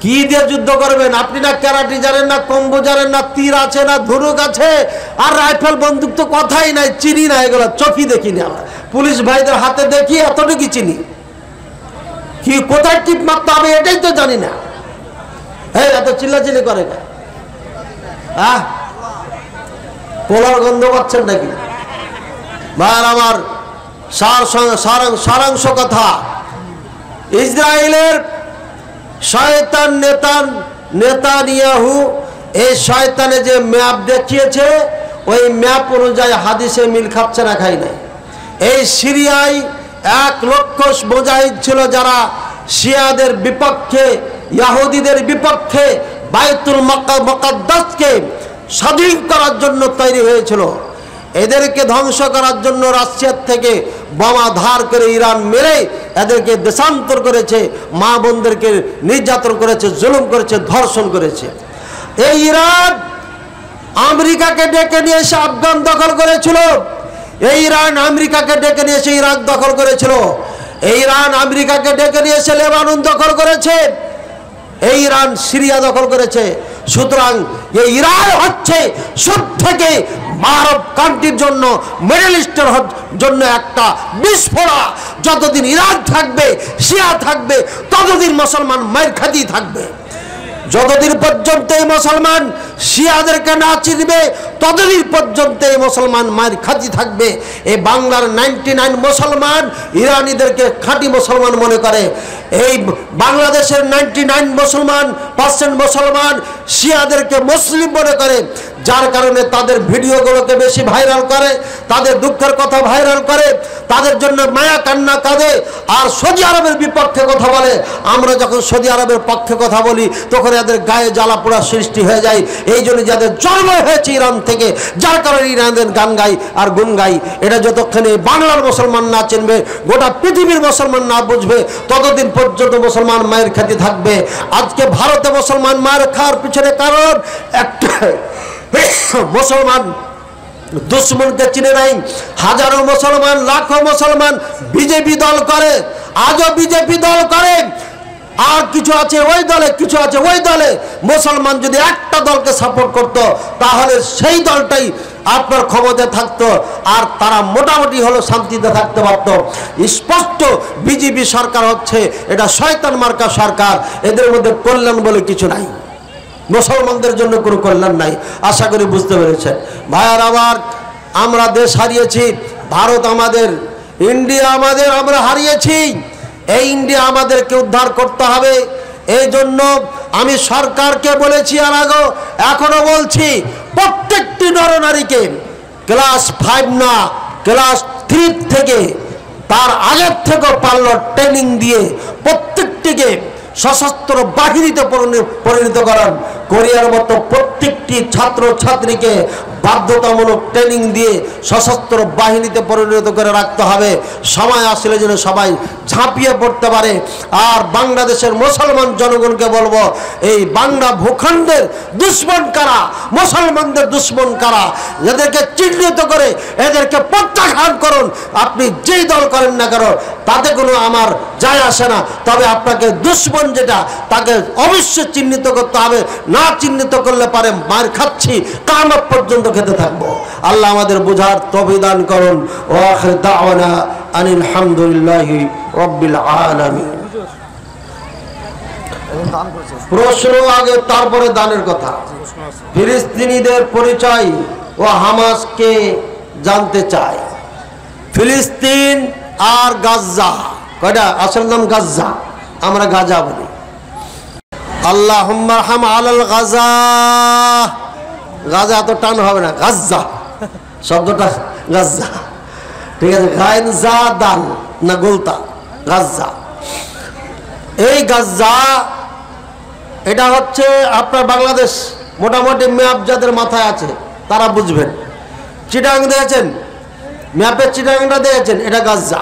কি দিয়ে যুদ্ধ করবেন? আপনি না ক্যারাটি জানেন, না কম্বো জানেন, না তীর আছে, না ধনুক আছে, আর রাইফেল বন্দুক তো কথাই নাই, চিনি না এগুলো, চোখই দেখিনি আমরা। পুলিশ ভাইদের হাতে দেখি, এতটুকু চিনি, কি কোথায় টিপ মারতে হবে এটাই তো জানি না। হ্যাঁ, এত চিল্লাচিল্লি করে না, পোলার গন্ধ পাচ্ছেন নাকি? ভাইয়ার আমার, সারাংশ কথা, ইসরায়েলের শয়তান নেতানিয়াহু এই শয়তানে যে ম্যাপ দেখিয়েছে, ওই ম্যাপ অনুযায়ী হাদিসে মিল খাচ্ছে না, খাই নাই। এই সিরিয়ায় 1 লক্ষ মুজাহিদ ছিল, যারা শিয়াদের বিপক্ষে, ইহুদিদের বিপক্ষে বাইতুল মুকাদ্দাসকে স্বাধীন করার জন্য তৈরি হয়েছিল। এদেরকে ধ্বংস করার জন্য রাশিয়ার থেকে বোমা ধার করে ইরান মেরে এদেরকে দেশান্তর করেছে, মা বোনদেরকে নির্যাতন করেছে, জুলুম করেছে, ধর্ষণ করেছে। এই ইরান আমেরিকাকে ডেকে নিয়ে এসে আফগান দখল করেছিল, এই ইরান আমেরিকাকে ডেকে নিয়ে এসে ইরাক দখল করেছিল, এই ইরান আমেরিকাকে ডেকে নিয়ে এসে লেবানন দখল করেছে, এই ইরান সিরিয়া দখল করেছে। সুতরাং এই ইরান হচ্ছে সব থেকে আরব কান্ট্রির জন্য, মিডল ইস্টের জন্য একটা বিস্ফোরা। যতদিন ইরান থাকবে, শিয়া থাকবে, ততদিন মুসলমান মায়ের খাতেই থাকবে। যতদিন পর্যন্ত এই মুসলমান শিয়াদেরকে না চিনবে, ততদিন পর্যন্ত এই মুসলমান মায়ের খাতি থাকবে। এই বাংলার 99 মুসলমান ইরানিদেরকে খাঁটি মুসলমান মনে করে, এই বাংলাদেশের 99% মুসলমান শিয়াদেরকে মুসলিম মনে করে, যার কারণে তাদের ভিডিওগুলোকে বেশি ভাইরাল করে, তাদের দুঃখের কথা ভাইরাল করে, তাদের জন্য মায়া কান্না কাঁদে, আর সৌদি আরবের বিপক্ষে কথা বলে। আমরা যখন সৌদি আরবের পক্ষে কথা বলি তখন এদের গায়ে জ্বালা পোড়া সৃষ্টি হয়ে যায়। এই জন্য যাদের জন্ম হয়েছে ইরান থেকে, যার কারণে ইরানের গান গাই আর গুণ গাই। এটা যতক্ষণে বাংলার মুসলমান না চিনবে, গোটা পৃথিবীর মুসলমান না বুঝবে, ততদিন পর্যন্ত মুসলমান মায়ের খ্যাতি থাকবে। আজকে ভারতে মুসলমান মায়ের খাওয়ার পিছনে কারণ একটা, মুসলমান দুশ্মনকে চিনে নাই। হাজারো মুসলমান, লাখো মুসলমান বিজেপি দল করে, আজও বিজেপি দল করে, আর কিছু আছে ওই দলে, কিছু আছে ওই দলে। মুসলমান যদি একটা দলকে সাপোর্ট করত তাহলে সেই দলটাই আপনার ক্ষমতায় থাকতো, আর তারা মোটামুটি হলো শান্তিতে থাকতে পারত। স্পষ্ট বিজেপি সরকার হচ্ছে এটা শয়তান মার্কা সরকার, এদের মধ্যে কল্যাণ বলে কিছু নাই, মুসলমানদের জন্য কোনো কল্যাণ নাই। আশা করি বুঝতে পেরেছেন ভাইয়ার। আবার আমরা দেশ হারিয়েছি, ভারত আমাদের, ইন্ডিয়া আমাদের, আমরা হারিয়েছি। এই ইন্ডিয়া আমাদেরকে উদ্ধার করতে হবে। এই জন্য আমি সরকারকে বলেছি, আর আগেও এখনো বলছি, প্রত্যেকটি নরনারীকে ক্লাস 5 না ক্লাস 3 থেকে, তার আগের থেকেও পারল ট্রেনিং দিয়ে প্রত্যেকটিকে সশস্ত্র বাহিনীতে পরিণত করান। কোরিয়ার মতো প্রত্যেকটি ছাত্র ছাত্রীকে বাধ্যতামূলক ট্রেনিং দিয়ে সশস্ত্র বাহিনীতে পরিণত করে রাখতে হবে। সময় আসলে যেন সবাই ঝাঁপিয়ে পড়তে পারে। আর বাংলাদেশের মুসলমান জনগণকে বলবো, এই বাংলা ভূখণ্ডের দুশ্মন কারা, মুসলমানদের দুশ্মন কারা, এদেরকে চিহ্নিত করে এদেরকে প্রত্যাখ্যান করুন। আপনি যেই দল করেন না কেন তাতে কোনো আমার যায় আসে না, তবে আপনাকে দুশ্মন যেটা তাকে অবশ্যই চিহ্নিত করতে হবে। না চিহ্নিত করলে পারে মার খাচ্ছি, কিয়ামত পর্যন্ত খেতে থাকবো। আল্লাহ আমাদের বুঝার তৌফিক দান করুন। ওয়া আখির দাওয়ানা আনিল হামদুলিল্লাহি রাব্বিল আলামিন। প্রশ্ন আগে, তারপরে দানের কথা। ফিলিস্তিনিদের পরিচয় ও হামাসকে জানতে চায়। ফিলিস্তিন আর গাজা, কয়টা আসল নাম? গাজা, আমরা গাজা বলি। আল্লাহুম্মা আরহাম আলাল গাজা, গাজা তো টান হবে না, গাজা শব্দটা, গাজা, ঠিক আছে। গাইন জা দাল না গোলতা, গাজা। এই গাজা এটা হচ্ছে আপনার বাংলাদেশ, মোটামুটি ম্যাপ যাদের মাথায় আছে তারা বুঝবেন। চিটাং দিয়েছেন, ম্যাপের চিটাংটা দিয়েছেন, এটা গাজা।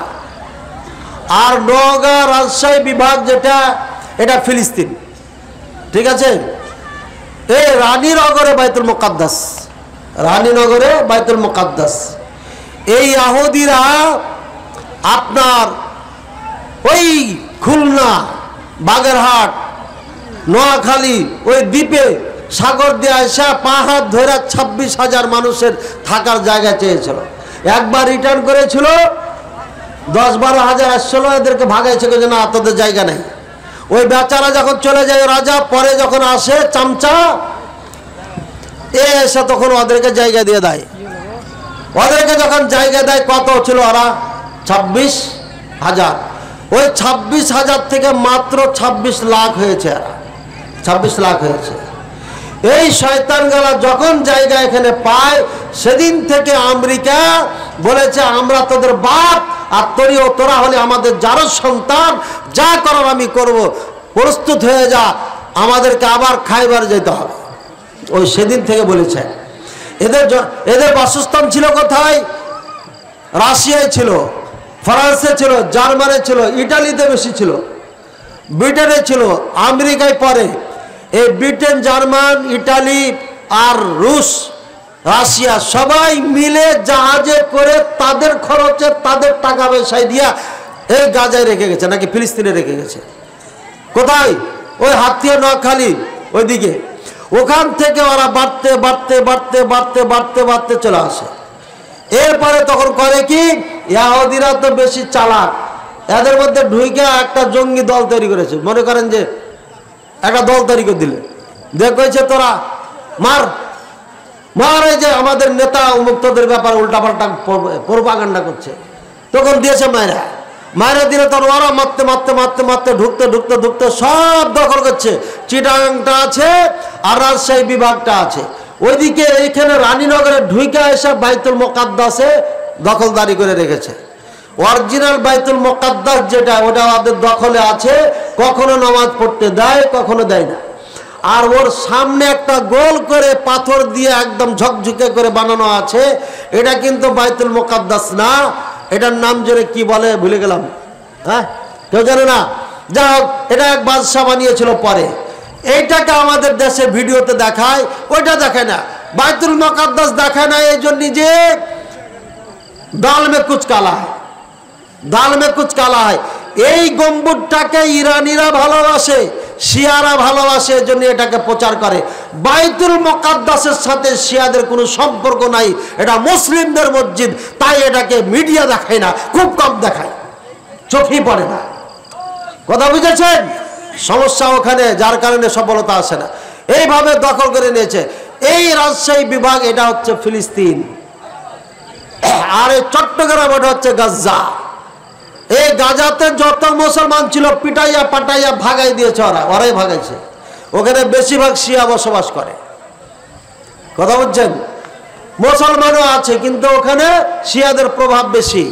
আর নওগাঁ রাজশাহী বিভাগ যেটা, এটা ফিলিস্তিন, ঠিক আছে। এই রানীনগরে বাইতুল মুকাদ্দাস, রানীনগরে বাইতুল মুকাদ্দাস। এই ইহুদিরা আপনার ওই খুলনা, বাগেরহাট, নোয়াখালী ওই দ্বীপে সাগর দিয়ে আসা পাহাড় ধরে 26,000 মানুষের থাকার জায়গা চেয়েছিল। একবার রিটার্ন করেছিল, 10-12 হাজার আসছিল, এদেরকে ভাগাইছে যে না তোদের জায়গা নেই। ওই বেচারা যখন চলে যায় রাজা, পরে যখন আসে চামচা এসে তখন ওদেরকে জায়গা দিয়ে দেয়। ওদেরকে যখন জায়গা দেয়, কত ছিল ওরা? 26,000। ওই 26,000 থেকে মাত্র 26 লাখ হয়েছে, এরা 26 লাখ হয়েছে। এই শয়তান গালা যখন জায়গা এখানে পায়, সেদিন থেকে আমেরিকা বলেছে আমরা তোদের বাপ, আর তোরা হলে আমাদের যারও সন্তান, যা করার আমি করব, প্রস্তুত হয়ে যা, আমাদেরকে আবার খাইবার যেতে হবে। ওই সেদিন থেকে বলেছে। এদের বাসস্থান ছিল কোথায়? রাশিয়ায় ছিল, ফ্রান্সে ছিল, জার্মানে ছিল, ইটালিতে বেশি ছিল, ব্রিটেনে ছিল, আমেরিকায় পরে। এই ব্রিটেন, জার্মান, ইটালি আর রুশ, রাশিয়া সবাই মিলে জাহাজে করে তাদের খরচে, তাদের টাকা পয়সায় দিয়া এই গাজায় রেখে গেছে, নাকি ফিলিস্তিনে রেখে গেছে। কোথায়? ওই হাতিয়া, নোয়াখালী ওইদিকে। ওখান থেকে ওরা বাড়তে বাড়তে বাড়তে বাড়তে বাড়তে বাড়তে চলে আসে। এরপরে তখন করে কি, ইহুদিরা তো বেশি চালাক, এদের মধ্যে ঢুইকে একটা জঙ্গি দল তৈরি করেছে। মনে করেন যে একটা দল তৈরি করে দিলে, দেখছে তোরা মার, মারে যে আমাদের নেতা উন্মুক্তদের ব্যাপারে উল্টাপাল্টা প্রোপাগান্ডা করছে, তখন দিয়েছে মায়েরা দিলে তখন ওরা মারতে মারতে মারতে মারতে ঢুকতে ঢুকতে ঢুকতে সব দখল করছে। চিটাগাংটা আছে আর রাজশাহী বিভাগটা আছে, ওইদিকে এইখানে রানীনগরে ঢুইকা এসে বাইতুল মুকাদ্দাসে দখলদারি করে রেখেছে। অরিজিনাল বাইতুল মুকাদ্দাস যেটা, ওটা ওদের দখলে আছে, কখনো নামাজ পড়তে দেয় কখনো দেয় না। আর ওর সামনে একটা গোল করে পাথর দিয়ে একদম ঝকঝকে করে বানানো আছে, এটা কিন্তু বাইতুল মুকাদ্দাস না, এটার নাম জোরে কি বলে ভুলে গেলাম, হ্যাঁ কেউ জানে না। যাই হোক, এটা এক বাদশাহ বানিয়েছিল পরে। এইটাকে আমাদের দেশে ভিডিওতে দেখায়, ওইটা দেখায় না। বাইতুল মুকাদ্দাস দেখায় না এই জন্য যে দাল মে কুচ কালা হয়, দাল মে কুচ কালা হয়। এই গম্বুজটাকে ইরানিরা ভালোবাসে, শিয়ারা ভালোবাসে, এই জন্য এটাকে প্রচার করে। বাইতুল মুকাদ্দাসের সাথে শিয়াদের কোনো সম্পর্ক নাই, এটা মুসলিমদের মসজিদ, তাই এটাকে মিডিয়া দেখায় না, খুব কম দেখায়, চোখেই পড়ে না। কথা বুঝেছেন? সমস্যা ওখানে, যার কারণে সফলতা আসে না। এইভাবে দখল করে নিয়েছে। এই রাজশাহী বিভাগ, এটা হচ্ছে ফিলিস্তিন, আর এই চট্টগ্রাম ওটা হচ্ছে গাজা। এই গাজাতে যত মুসলমান ছিল পিটাইয়া পাটাইয়া ভাগাই দিয়েছে, ওরাই ভাগাইছে। ওখানে বেশিরভাগ শিয়া বসবাস করে। কথা বুঝছেন? মুসলমানও আছে কিন্তু ওখানে শিয়াদের প্রভাব বেশি।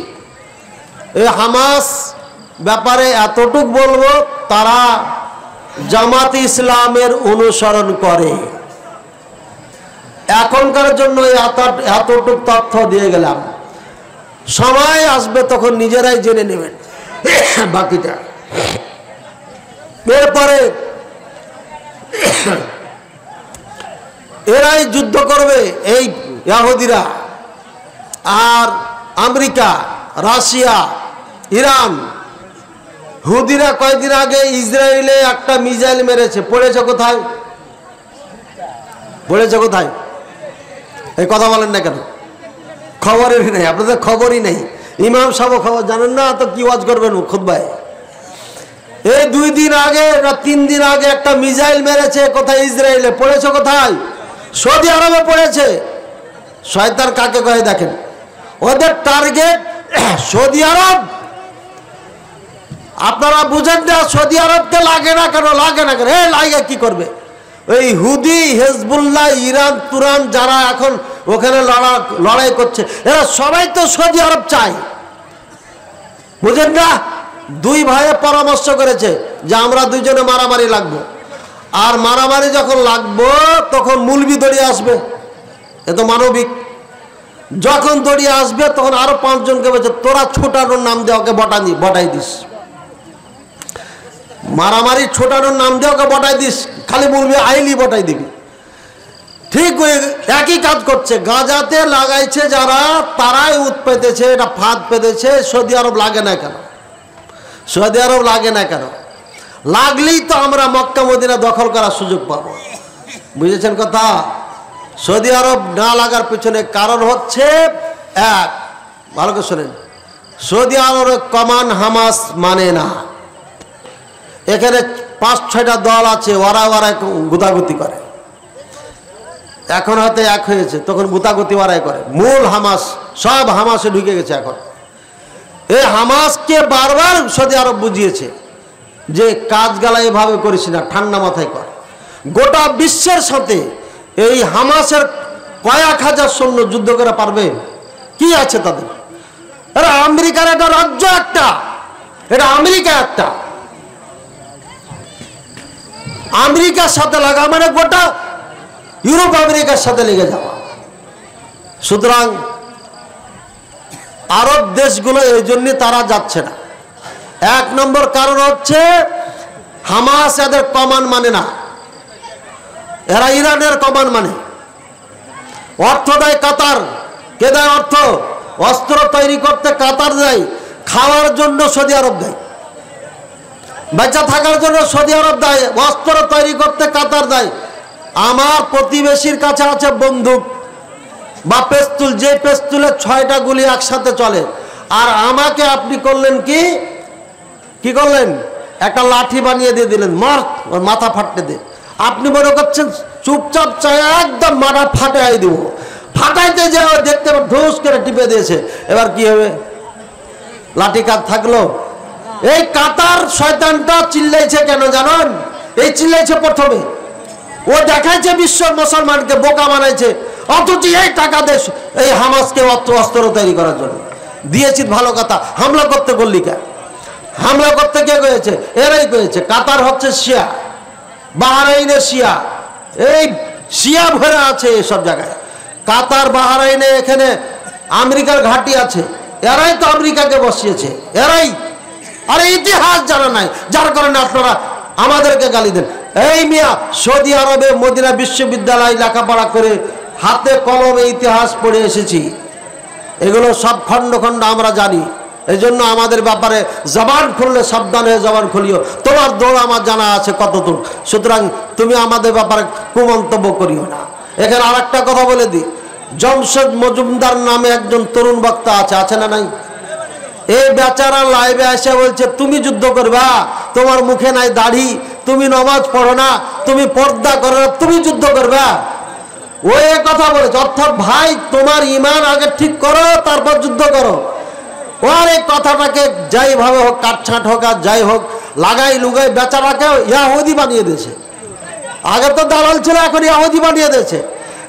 এই হামাস ব্যাপারে এতটুক বলবো, তারা জামাত ইসলামের অনুসরণ করে। এখনকার জন্য এতটুক তথ্য দিয়ে গেলাম, সময় আসবে তখন নিজেরাই জেনে নেবেন বাকিটা। এরপরে এরাই যুদ্ধ করবে, এই ইহুদিরা আর আমেরিকা, রাশিয়া, ইরান। হুদিরা কয়েকদিন আগে ইসরায়েলে একটা মিসাইল মেরেছে, পড়েছে কোথায়? পড়েছে কোথায়? এই কথা বলেন না কেন? খবরেরই নেই, আপনাদের খবরই নেই। ইমাম সাহেব খবর জানেন না তো কি ওয়াজ করবেন খুতবায়? এই 2 দিন আগে না 3 দিন আগে একটা মিসাইল মেরেছে কোথায়? ইসরায়েলে। পড়েছে কোথায়? সৌদি আরবে পড়েছে। শয়তান কাকে কয়ে দেখেন, ওদের টার্গেট সৌদি আরব। আপনারা বুঝেন না সৌদি আরবকে লাগে না কেন? লাগে না কেন? লাগে কি করবে? ওই হুদি, হেজবুল্লাহ, ইরান তুরান যারা এখন ওখানে লড়াই করছে, এরা সবাই তো সৌদি আরব চায়। বুঝেন না? 2 ভাইয়ে পরামর্শ করেছে যে আমরা 2 জনে মারামারি লাগবো, আর মারামারি যখন লাগবো তখন মুলবি দড়িয়ে আসবে, এ তো মানবিক। যখন দড়িয়ে আসবে তখন আরো 5 জনকে বলছে তোরা ছোটানোর নাম দিয়ে ওকে বটাই দিস। মারামারি ছোটানোর নাম দিয়ে ওকে বটাই দিস, খালি মুলবি আইলি বটাই দিবি। ঠিক একই কাজ করছে। গাজাতে লাগাইছে যারা, তারাই উৎ পেতেছে, এটা ফাঁদ পেতেছে। সৌদি আরব লাগে না কেন? সৌদি আরব লাগে না কেন? লাগলেই তো আমরা মক্কা মদিনা দখল করার সুযোগ পাবো। বুঝেছেন কথা? সৌদি আরব না লাগার পিছনে কারণ হচ্ছে এক, ভালো করে শোনেন, সৌদি আরবের কমান হামাস মানে না। এখানে 5-6টা দল আছে, ওরা গুতাগুতি করে। এখন হয়তো এক হয়েছে, তখন গুতাগুতি ওরাই করে। মূল হামাস সব হামাসে ঢুকে গেছে এখন। এই হামাসকে বারবার সৌদি আরব বুঝিয়েছে যে কাজ গালা এভাবে করিস না, ঠান্ডা মাথায় কর। গোটা বিশ্বের সাথে এই হামাসের কয়েক হাজার সৈন্য যুদ্ধ করে পারবে? কি আছে তাদের? এরা আমেরিকার একটা রাজ্য, একটা এটা আমেরিকা, একটা আমেরিকার সাথে লাগা মানে গোটা ইউরোপ আমেরিকার সাথে লেগে যাওয়া। সুতরাং আরব দেশগুলো এই জন্য তারা যাচ্ছে না। 1 নম্বর কারণ হচ্ছে হামাস এদের কমান মানে না, এরা ইরানের কমান মানে। অর্থ দেয় কাতার। কে দেয় অর্থ? অস্ত্র তৈরি করতে কাতার দেয়, খাওয়ার জন্য সৌদি আরব দেয়, বেঁচে থাকার জন্য সৌদি আরব দেয়, অস্ত্র তৈরি করতে কাতার দেয়। আমার প্রতিবেশীর কাছে আছে বন্দুক বা পেস্তুল, যে পেস্তুলে 6টা গুলি একসাথে চলে, আর আমাকে আপনি করলেন কি করলেন? একটা লাঠি বানিয়ে দিয়ে দিলেন, মার, ওর মাথা ফাটতে দে। আপনি মনে করছেন চুপচাপ চাই একদম মাথা ফাটাই দেব, ফাটাইতে যে দেখতে ঢোস করে টিপে দিয়েছে, এবার কি হবে? লাঠি কাজ থাকলো। এই কাতার শয়তানটা চিল্লাইছে কেন জানেন? এই চিল্লাইছে প্রথমে, ও দেখাইছে বিশ্ব মুসলমানকে বোকা বানাইছে, অথচ এই টাকা দেশ এই হামাসকে অস্ত্র তৈরি করার জন্য দিয়েছি। ভালো কথা, হামলা করতে করলি কেন? হামলা করতে কে করেছে? এরাই করেছে। কাতার হচ্ছে শিয়া, বাহরাইনের শিয়া, এই শিয়া ভরে আছে এসব জায়গায়। কাতার বাহরাইনে এখানে আমেরিকার ঘাঁটি আছে, এরাই তো আমেরিকাকে বসিয়েছে, এরাই। আরে ইতিহাস জানা নাই, যার কারণে আপনারা আমাদেরকে গালি দেন। এই মিয়া সৌদি আরবে মদিনা বিশ্ববিদ্যালয় লেখাপড়া করে হাতে কলমে ইতিহাস পড়ে এসেছি, এগুলো সব খণ্ড খণ্ড আমরা জানি। এই জন্য আমাদের ব্যাপারে জবান খুললে সাবধান হয়ে জবান খুলিও, তোমার দৌড় আমার জানা আছে কতদূর, সুতরাং তুমি আমাদের ব্যাপারে কুমন্তব্য করিও না। এখানে আর একটা কথা বলে দিই, জমশেদ মজুমদার নামে একজন তরুণ বক্তা আছে, আছে না নাই? এই বেচারা লাইভে এসে বলছে তুমি যুদ্ধ করবা, তোমার মুখে নাই দাড়ি, তুমি নামাজ পড়ো না, তুমি পর্দা করো না, তুমি যুদ্ধ করবা। ও এ কথা বলেছে, অর্থাৎ ভাই তোমার ইমান আগে ঠিক করো, তারপর যুদ্ধ করো। ওর এই কথাটাকে যাইভাবে হোক, কাটছাঁট হোক আর যাই হোক, লাগাই লুগাই বেচারাকে ইয়াহুদি বানিয়ে দিয়েছে। আগে তো দালাল ছিল, এখন ইয়াহুদি বানিয়ে দিয়েছে।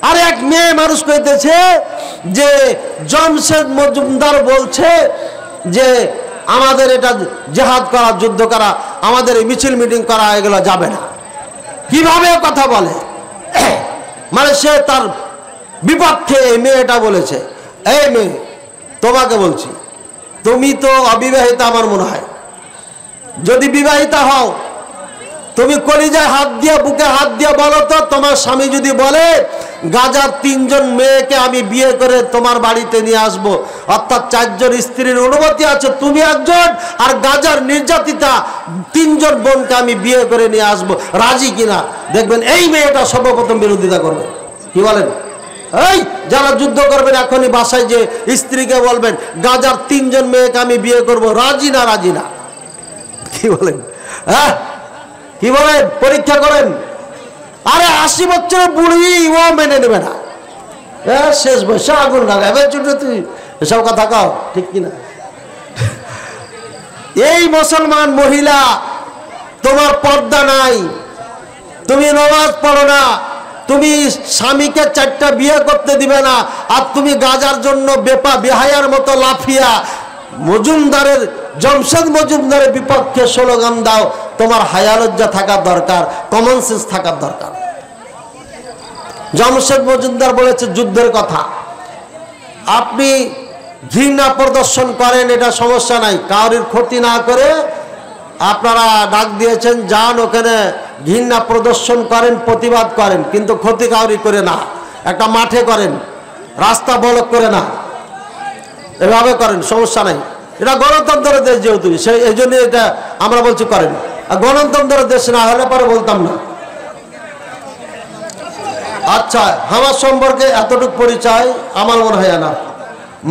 আর এক মেয়ে মানুষ কইতেছে যে জমশেদ মজুমদার বলছে যে আমাদের এটা জেহাদ করা, যুদ্ধ করা, আমাদের এই মিছিল মিটিং করা, এগুলো যাবে না। কিভাবে কথা বলে? মানে সে তার বিপক্ষে এই মেয়েটা বলেছে। এই মেয়ে, তোমাকে বলছি, তুমি তো অবিবাহিতা আমার মনে হয়। যদি বিবাহিতা হও, তুমি কলিজায় হাত দিয়ে, বুকে হাত দিয়ে বলো তো, তোমার স্বামী যদি বলে গাজার 3 জন মেয়েকে আমি বিয়ে করে তোমার বাড়িতে নিয়ে আসব, অর্থাৎ 4 জন স্ত্রীর অনুমতি আছে, তুমি একজন, আর গাজার নির্যাতিতা 3 জন বোনকে আমি বিয়ে করে নিয়ে আসব, রাজি কিনা? দেখবেন এই মেয়েটা সর্বপ্রথম বিরোধিতা করবে। কি বলেন? এই যারা যুদ্ধ করবেন এখনই বাসায় যে স্ত্রীকে বলবেন গাজার 3 জন মেয়েকে আমি বিয়ে করব, রাজি না? রাজি না? কি বলেন? হ্যাঁ, কি বলেন? পরীক্ষা করেন। আরে 80 বছরের বুড়ি ও মেনে নেবে না, শেষ বয়সে আগুন লাগাবে, তুই এসব কথা কও, ঠিক কিনা? এই মুসলমান মহিলা, তোমার পর্দা নাই, তুমি নামাজ পড়ো না, তুমি স্বামীকে 4টা বিয়ে করতে দিবে না, আর তুমি গাজার জন্য বেহায়ার মতো লাফিয়া মজুমদারের, জমশেদ মজুমদারের বিপক্ষে স্লোগান দাও। তোমার হায়া লজ্জা থাকার দরকার, কমন সেন্স থাকার দরকার। জমশেদ মজুমদার বলেছে যুদ্ধের কথা, আপনি ঘৃণা প্রদর্শন করেন, এটা সমস্যা নাই, কারোর ক্ষতি না করে আপনারা ডাক দিয়েছেন, যান ওখানে ঘৃণা প্রদর্শন করেন, প্রতিবাদ করেন, কিন্তু ক্ষতি কাউরি করে না, একটা মাঠে করেন, রাস্তা ব্লক করে না, এভাবে করেন, সমস্যা নাই। এটা গণতন্ত্রের দেশ যেহেতু, সেই এই জন্য এটা আমরা বলছি করেন। আর গণতন্ত্রের দেশ না হলে পরে বলতাম না। আচ্ছা, হামাস সম্পর্কে এতটুকু পরিচয় আমার মনে হয় না।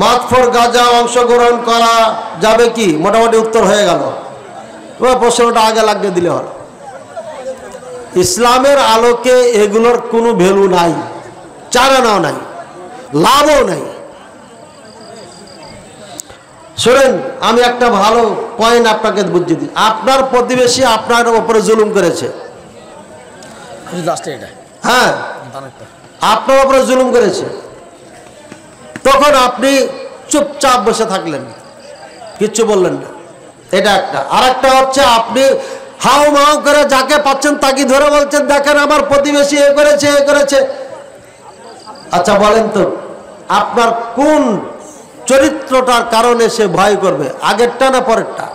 মার্চ ফর গাজা অংশগ্রহণ করা যাবে কি? মোটামুটি উত্তর হয়ে গেল। প্রশ্নটা আগে লাগিয়ে দিলে হল। ইসলামের আলোকে এগুলোর কোনো ভ্যালু নাই, চারানাও নাই, লাভও নাই। শোনেন, আমি একটা ভালো পয়েন্ট আপনাকে বুঝিয়ে দিই। আপনার প্রতিবেশী আপনার উপরে জুলুম করেছে, হ্যাঁ, আপনার উপরে জুলুম করেছে, তখন আপনি চুপচাপ বসে থাকলেন, কিচ্ছু বললেন না, এটা একটা। আর একটা হচ্ছে আপনি হাউ মাউ করে যাকে পাচ্ছেন তাকে ধরে বলছেন দেখেন আমার প্রতিবেশী এ করেছে, এ করেছে। আচ্ছা বলেন তো, আপনার কোন চরিত্রটার কারণে সে ভয় করবে? আগেরটা না পরেরটা?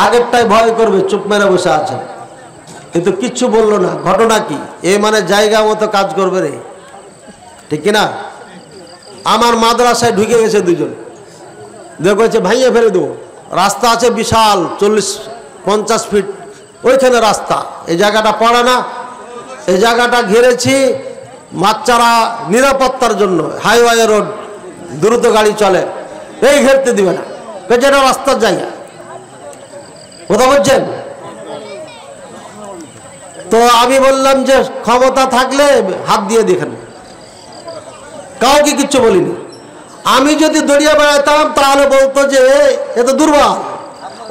আগেরটাই ভয় করবে, চুপ মেরে বসে আছেন, কিন্তু কিচ্ছু বললো না। ঘটনা কি? এ মানে জায়গা মতো কাজ করবে রে, ঠিক কিনা? আমার মাদ্রাসায় ঢুকে গেছে 2 জন, দেখেছে ভাইয়া ফেলে দেবো, রাস্তা আছে বিশাল 40-50 ফিট, ওইখানে রাস্তা, এই জায়গাটা পড়া না, এই জায়গাটা ঘিরেছি বাচ্চারা নিরাপত্তার জন্য, হাইওয়ে রোড, দ্রুত গাড়ি চলে, এই ঘেরতে দিবে না, যেটা রাস্তার জায়গা। কথা বলছেন? তো আমি বললাম যে ক্ষমতা থাকলে হাত দিয়ে দেখেন, কাউকে কিচ্ছু বলিনি। আমি যদি দড়িয়ে বেড়াতাম তাহলে বলতো যে এ তো দুর্বল,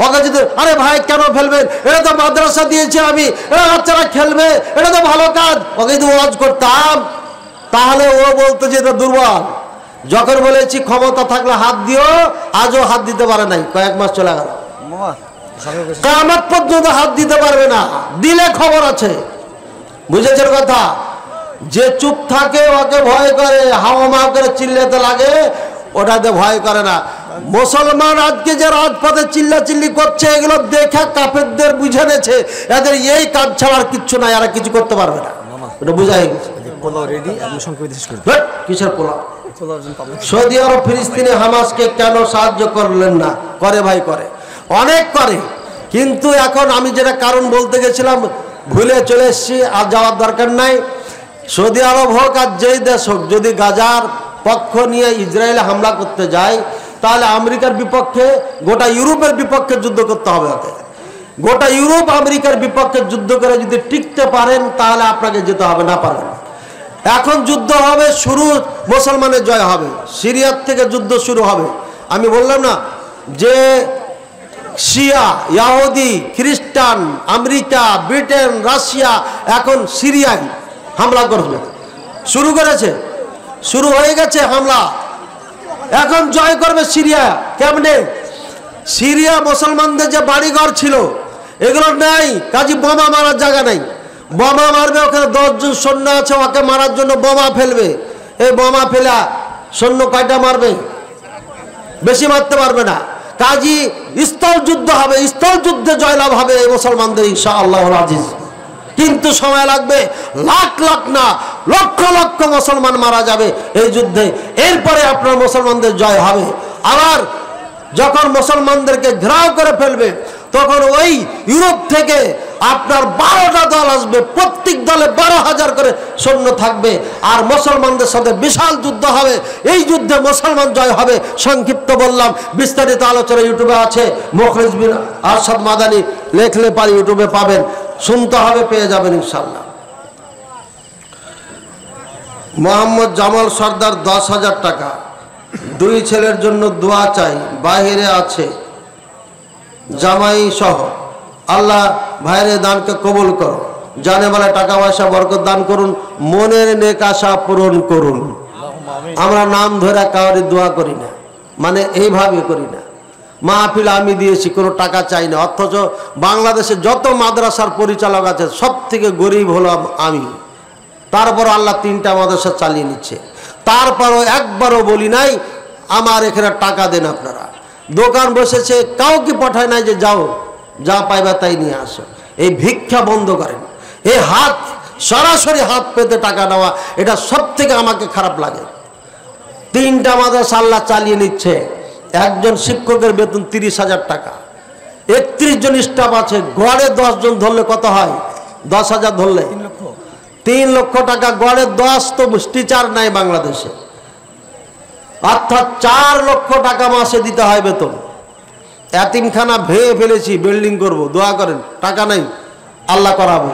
ওকে যদি আরে ভাই কেন ফেলবেন, এটা তো মাদ্রাসা দিয়েছি আমি, এটা বাচ্চারা খেলবে, এটা তো ভালো কাজ, ওকে যদি ওয়াজ করতাম তাহলে ও বলতো যে এটা দুর্বল। যখন বলেছি ক্ষমতা থাকলে হাত দিও, আজও হাত দিতে পারে নাই, কয়েক মাস চলে গেল, কিয়ামত পর্যন্ত হাত দিতে পারবে না, দিলে খবর আছে। বুঝেছেন কথা? যে চুপ থাকে ওকে ভয় করে, হাওয়া মা করে চিল্লাতে লাগে, ওটাতে ভয় করে না। মুসলমান আজকে যে রাজপথে চিল্লাচিল্লি করছে, এগুলো দেখে কাফেরদের বুঝে নেছে এদের এই কাজ ছাড়া আর কিচ্ছু নাই, আর কিছু করতে পারবে না, এটা বুঝাই গেছে। কিসের পোলাও? সৌদি আরব ফিলিস্তিনে হামাসকে কেন সাহায্য করলেন না? করে ভাই, করে, অনেক করে, কিন্তু এখন আমি যেটা কারণ বলতে গেছিলাম ভুলে চলে এসেছি, আর যাওয়ার দরকার নাই। সৌদি আরব হোক আর যেই দেশ হোক, যদি গাজার পক্ষ নিয়ে ইসরায়েলে হামলা করতে যায় তাহলে আমেরিকার বিপক্ষে, গোটা ইউরোপের বিপক্ষে যুদ্ধ করতে হবে ওকে। গোটা ইউরোপ আমেরিকার বিপক্ষে যুদ্ধ করে যদি টিকতে পারেন তাহলে আপনাকে যেতে হবে, না পারেন। এখন যুদ্ধ হবে, শুরু মুসলমানের জয় হবে, সিরিয়ার থেকে যুদ্ধ শুরু হবে। আমি বললাম না যে শিয়া, ইহুদি, খ্রিস্টান, আমেরিকা, ব্রিটেন, রাশিয়া এখন সিরিয়ায় হামলা করবে, শুরু করেছে, শুরু হয়ে গেছে হামলা, এখন জয় করবে সিরিয়া। কেমনে? সিরিয়া মুসলমানদের যে বাড়িঘর ছিল এগুলো নাই, কাজী বোমা মারার জায়গা নাই, বোমা মারবে, ওখানে 10 জন সৈন্য আছে, ওকে মারার জন্য বোমা ফেলবে। এই বোমা ফেলা সৈন্য কয়টা মারবে? বেশি মারতে পারবে না। কাজী স্থল যুদ্ধ হবে, স্থল যুদ্ধে জয়লাভ হবে এই মুসলমানদের ইনশাআল্লাহুল আজিজ। কিন্তু সময় লাগবে, লাখ লাখ না লক্ষ লক্ষ মুসলমান মারা যাবে এই যুদ্ধে, এরপরে আপনার মুসলমানদের জয় হবে। আবার যখন মুসলমানদেরকে ঘেরাও করে ফেলবে তখন ওই ইউরোপ থেকে আপনার 12টা দল আসবে, প্রত্যেক দলে 12,000 করে সৈন্য থাকবে, আর মুসলমানদের সাথে বিশাল যুদ্ধ হবে। এই যুদ্ধে মুসলমান জয় হবে। সংক্ষিপ্ত বললাম, বিস্তারিত আলোচনা ইউটিউবে আছে, মুখলিস বিন আরশাদ মাদানী লেখলে পারি ইউটিউবে পাবেন, শুনতে হবে, পেয়ে যাবেন ইনশাআল্লাহ। মোহাম্মদ জামাল সর্দার 10,000 টাকা, 2 ছেলের জন্য দোয়া চাই, বাহিরে আছে জামাই সহ, আল্লাহ ভাইয়ের দানকে কবুল করো, জানে বলে টাকা পয়সা বরকত দান করুন, মনের নেক আশা পূরণ করুন। আমরা নাম ধরে কাউরি দোয়া করি না, মানে এইভাবে করি না। মাহফিল আমি দিয়েছি, কোনো টাকা চাই না, অথচ বাংলাদেশে যত মাদ্রাসার পরিচালক আছে সব থেকে গরিব হলাম আমি। তারপর আল্লাহ 3টা মাদ্রাসা চালিয়ে নিচ্ছে, তারপরও একবারও বলি নাই আমার এখানে টাকা দেন আপনারা। দোকান বসেছে, কাউকে পাঠায় নাই যে যাও যা পাইবা তাই নিয়ে আসো। এই ভিক্ষা বন্ধ করেন, এই হাত সরাসরি হাত পেতে টাকা নেওয়া, এটা সব থেকে আমাকে খারাপ লাগে। 3টা মাদ্রাসা আল্লাহ চালিয়ে নিচ্ছে, একজন শিক্ষকের বেতন 30,000 টাকা, 31 জন স্টাফ আছে, গড়ে 10 জন ধরলে কত হয়? 10,000 ধরলে 3 লক্ষ টাকা, গড়ে 10 তো টিচার নাই বাংলাদেশে, অর্থাৎ 4 লক্ষ টাকা মাসে দিতে হয় বেতন। এতিমখানা ভেঙে ফেলেছি, বিল্ডিং করব, দোয়া করেন, টাকা নাই, আল্লাহ করাবো,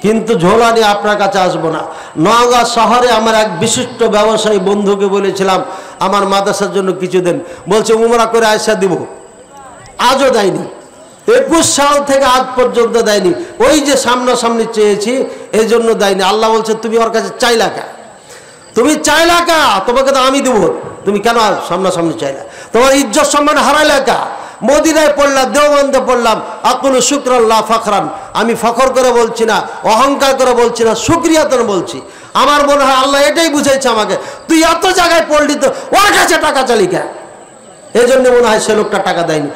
কিন্তু ঝোলা নিয়ে আপনার কাছে আসবো না। নওগাঁ শহরে আমার এক বিশিষ্ট ব্যবসায়ী বন্ধুকে বলেছিলাম আমার মাদ্রাসার জন্য কিছু দেন, বলছে উমরা করে আয়সা দিব, আজও দেয়নি। 21 সাল থেকে আজ পর্যন্ত দেয়নি। ওই যে সামনাসামনি চেয়েছি এই জন্য দেয়নি। আল্লাহ বলছে তুমি ওর কাছে চাইলা কা, তুমি চাইলা কা, তোমাকে তো আমি দেবো, তুমি কেন সামনাসামনি চাইলা? তোমার ইজ্জত সম্মান হারাইলা কা? মদিনায় পড়লাম, দেওবন্দে পড়লাম, আকুল শুকরাল্লাহ ফখরান, আমি ফখর করে বলছি না, অহংকার করে বলছি না, শুকরিয়াতন বলছি। আমার মনে হয় আল্লাহ এটাই বুঝাইছে আমাকে, তুই এত জায়গায় পড়লি তো ওর কাছে টাকা চালি কে? এই জন্য মনে হয় সে লোকটা টাকা দেয়নি।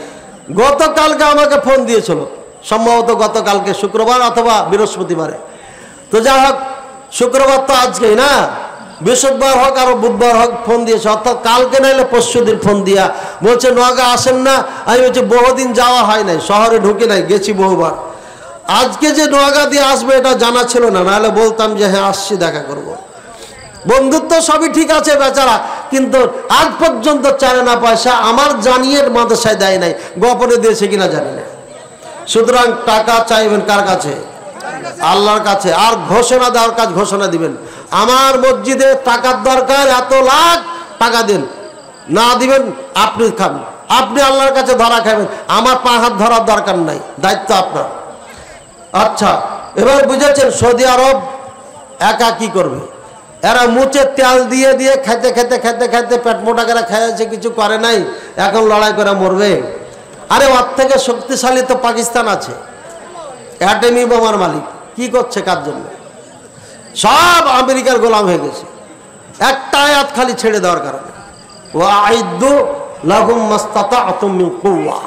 গতকালকে আমাকে ফোন দিয়েছিল, সম্ভবত গতকালকে শুক্রবার অথবা বৃহস্পতিবারে, তো যা হোক শুক্রবার তো আজকেই না, বৃহস্পতিবার হোক আর বুধবার হোক ফোন দিয়েছে, অর্থাৎ কালকে নাইলে পরশু দিন ফোন দিয়া বলছে নওগাঁ আসেন না। আমি বলছি বহুদিন যাওয়া হয় নাই, শহরে ঢুকে নাই, গেছি বহুবার। আজকে যে নওগাঁ দিয়ে আসবে এটা জানা ছিল না, নাহলে বলতাম যে হ্যাঁ আসছি, দেখা করব। বন্ধুত্ব সবই ঠিক আছে বেচারা, কিন্তু আজ পর্যন্ত চায় না পয়সা, আমার জানিয়ে মাদ্রাসায় দেয় নাই, গোপনে দিয়েছে কিনা জানি না। সুতরাং টাকা চাইবেন কার কাছে? আল্লাহর কাছে। আর ঘোষণা দেওয়ার কাজ ঘোষণা দিবেন, আমার মসজিদে টাকার দরকার, এত লাখ টাকা দেন, না দিবেন আপনি খান, আপনি আল্লাহর কাছে ধরা খাবেন, আমার পা হাত ধরার দরকার নাই, দায়িত্ব আপনার। আচ্ছা, এবার বুঝেছেন সৌদি আরব একা কি করবে? এরা মুচে তেল দিয়ে দিয়ে খেতে খেতে খেতে খেতে পেট মোটা করে খেয়েছে, কিছু করে নাই, এখন লড়াই করে মরবে। আরে ওর থেকে শক্তিশালী তো পাকিস্তান আছে, অ্যাটমি বোমার মালিক। কি করছে কার জন্য? সব আমেরিকার গোলাম হয়ে গেছে একটা আয়াত খালি ছেড়ে দেওয়ার কারণে। ওয়াইদু লাহুম মাস্তাতাতুম মিন কুওয়া,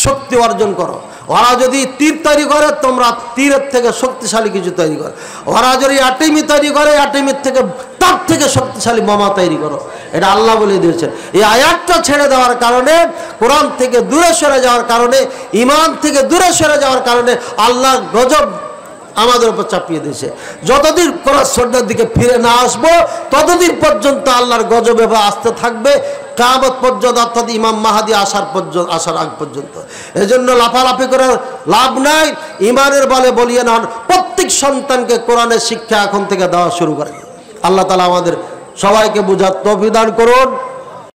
শক্তি অর্জন করো। ওরা যদি তীর তৈরি করে, তোমরা তীরের থেকে শক্তিশালী কিছু তৈরি করো। ওরা যদি অ্যাটমি তৈরি করে, অ্যাটমির থেকে তার থেকে শক্তিশালী বোমা তৈরি করো। এটা আল্লাহ বলে দিয়েছেন। এই আয়াতটা ছেড়ে দেওয়ার কারণে, কোরআন থেকে দূরে সরে যাওয়ার কারণে, ইমান থেকে দূরে সরে যাওয়ার কারণে আল্লাহ গজব আমাদের উপর চাপিয়ে দিয়েছে। যতদিন কোরআন সুন্নাহর দিকে ফিরে না আসবো, ততদিন পর্যন্ত আল্লাহর গজব এভাবে আসতে থাকবে কিয়ামত পর্যন্ত, অর্থাৎ ইমাম মাহদী আসার আগ পর্যন্ত। এজন্য লাফালাফি করার লাভ নাই। ইমানের বলে বলিয়ে নন, প্রত্যেক সন্তানকে কোরআনের শিক্ষা এখন থেকে দেওয়া শুরু করেন। আল্লাহ তাআলা আমাদের সবাইকে বুঝার তৌফিক দান করুন।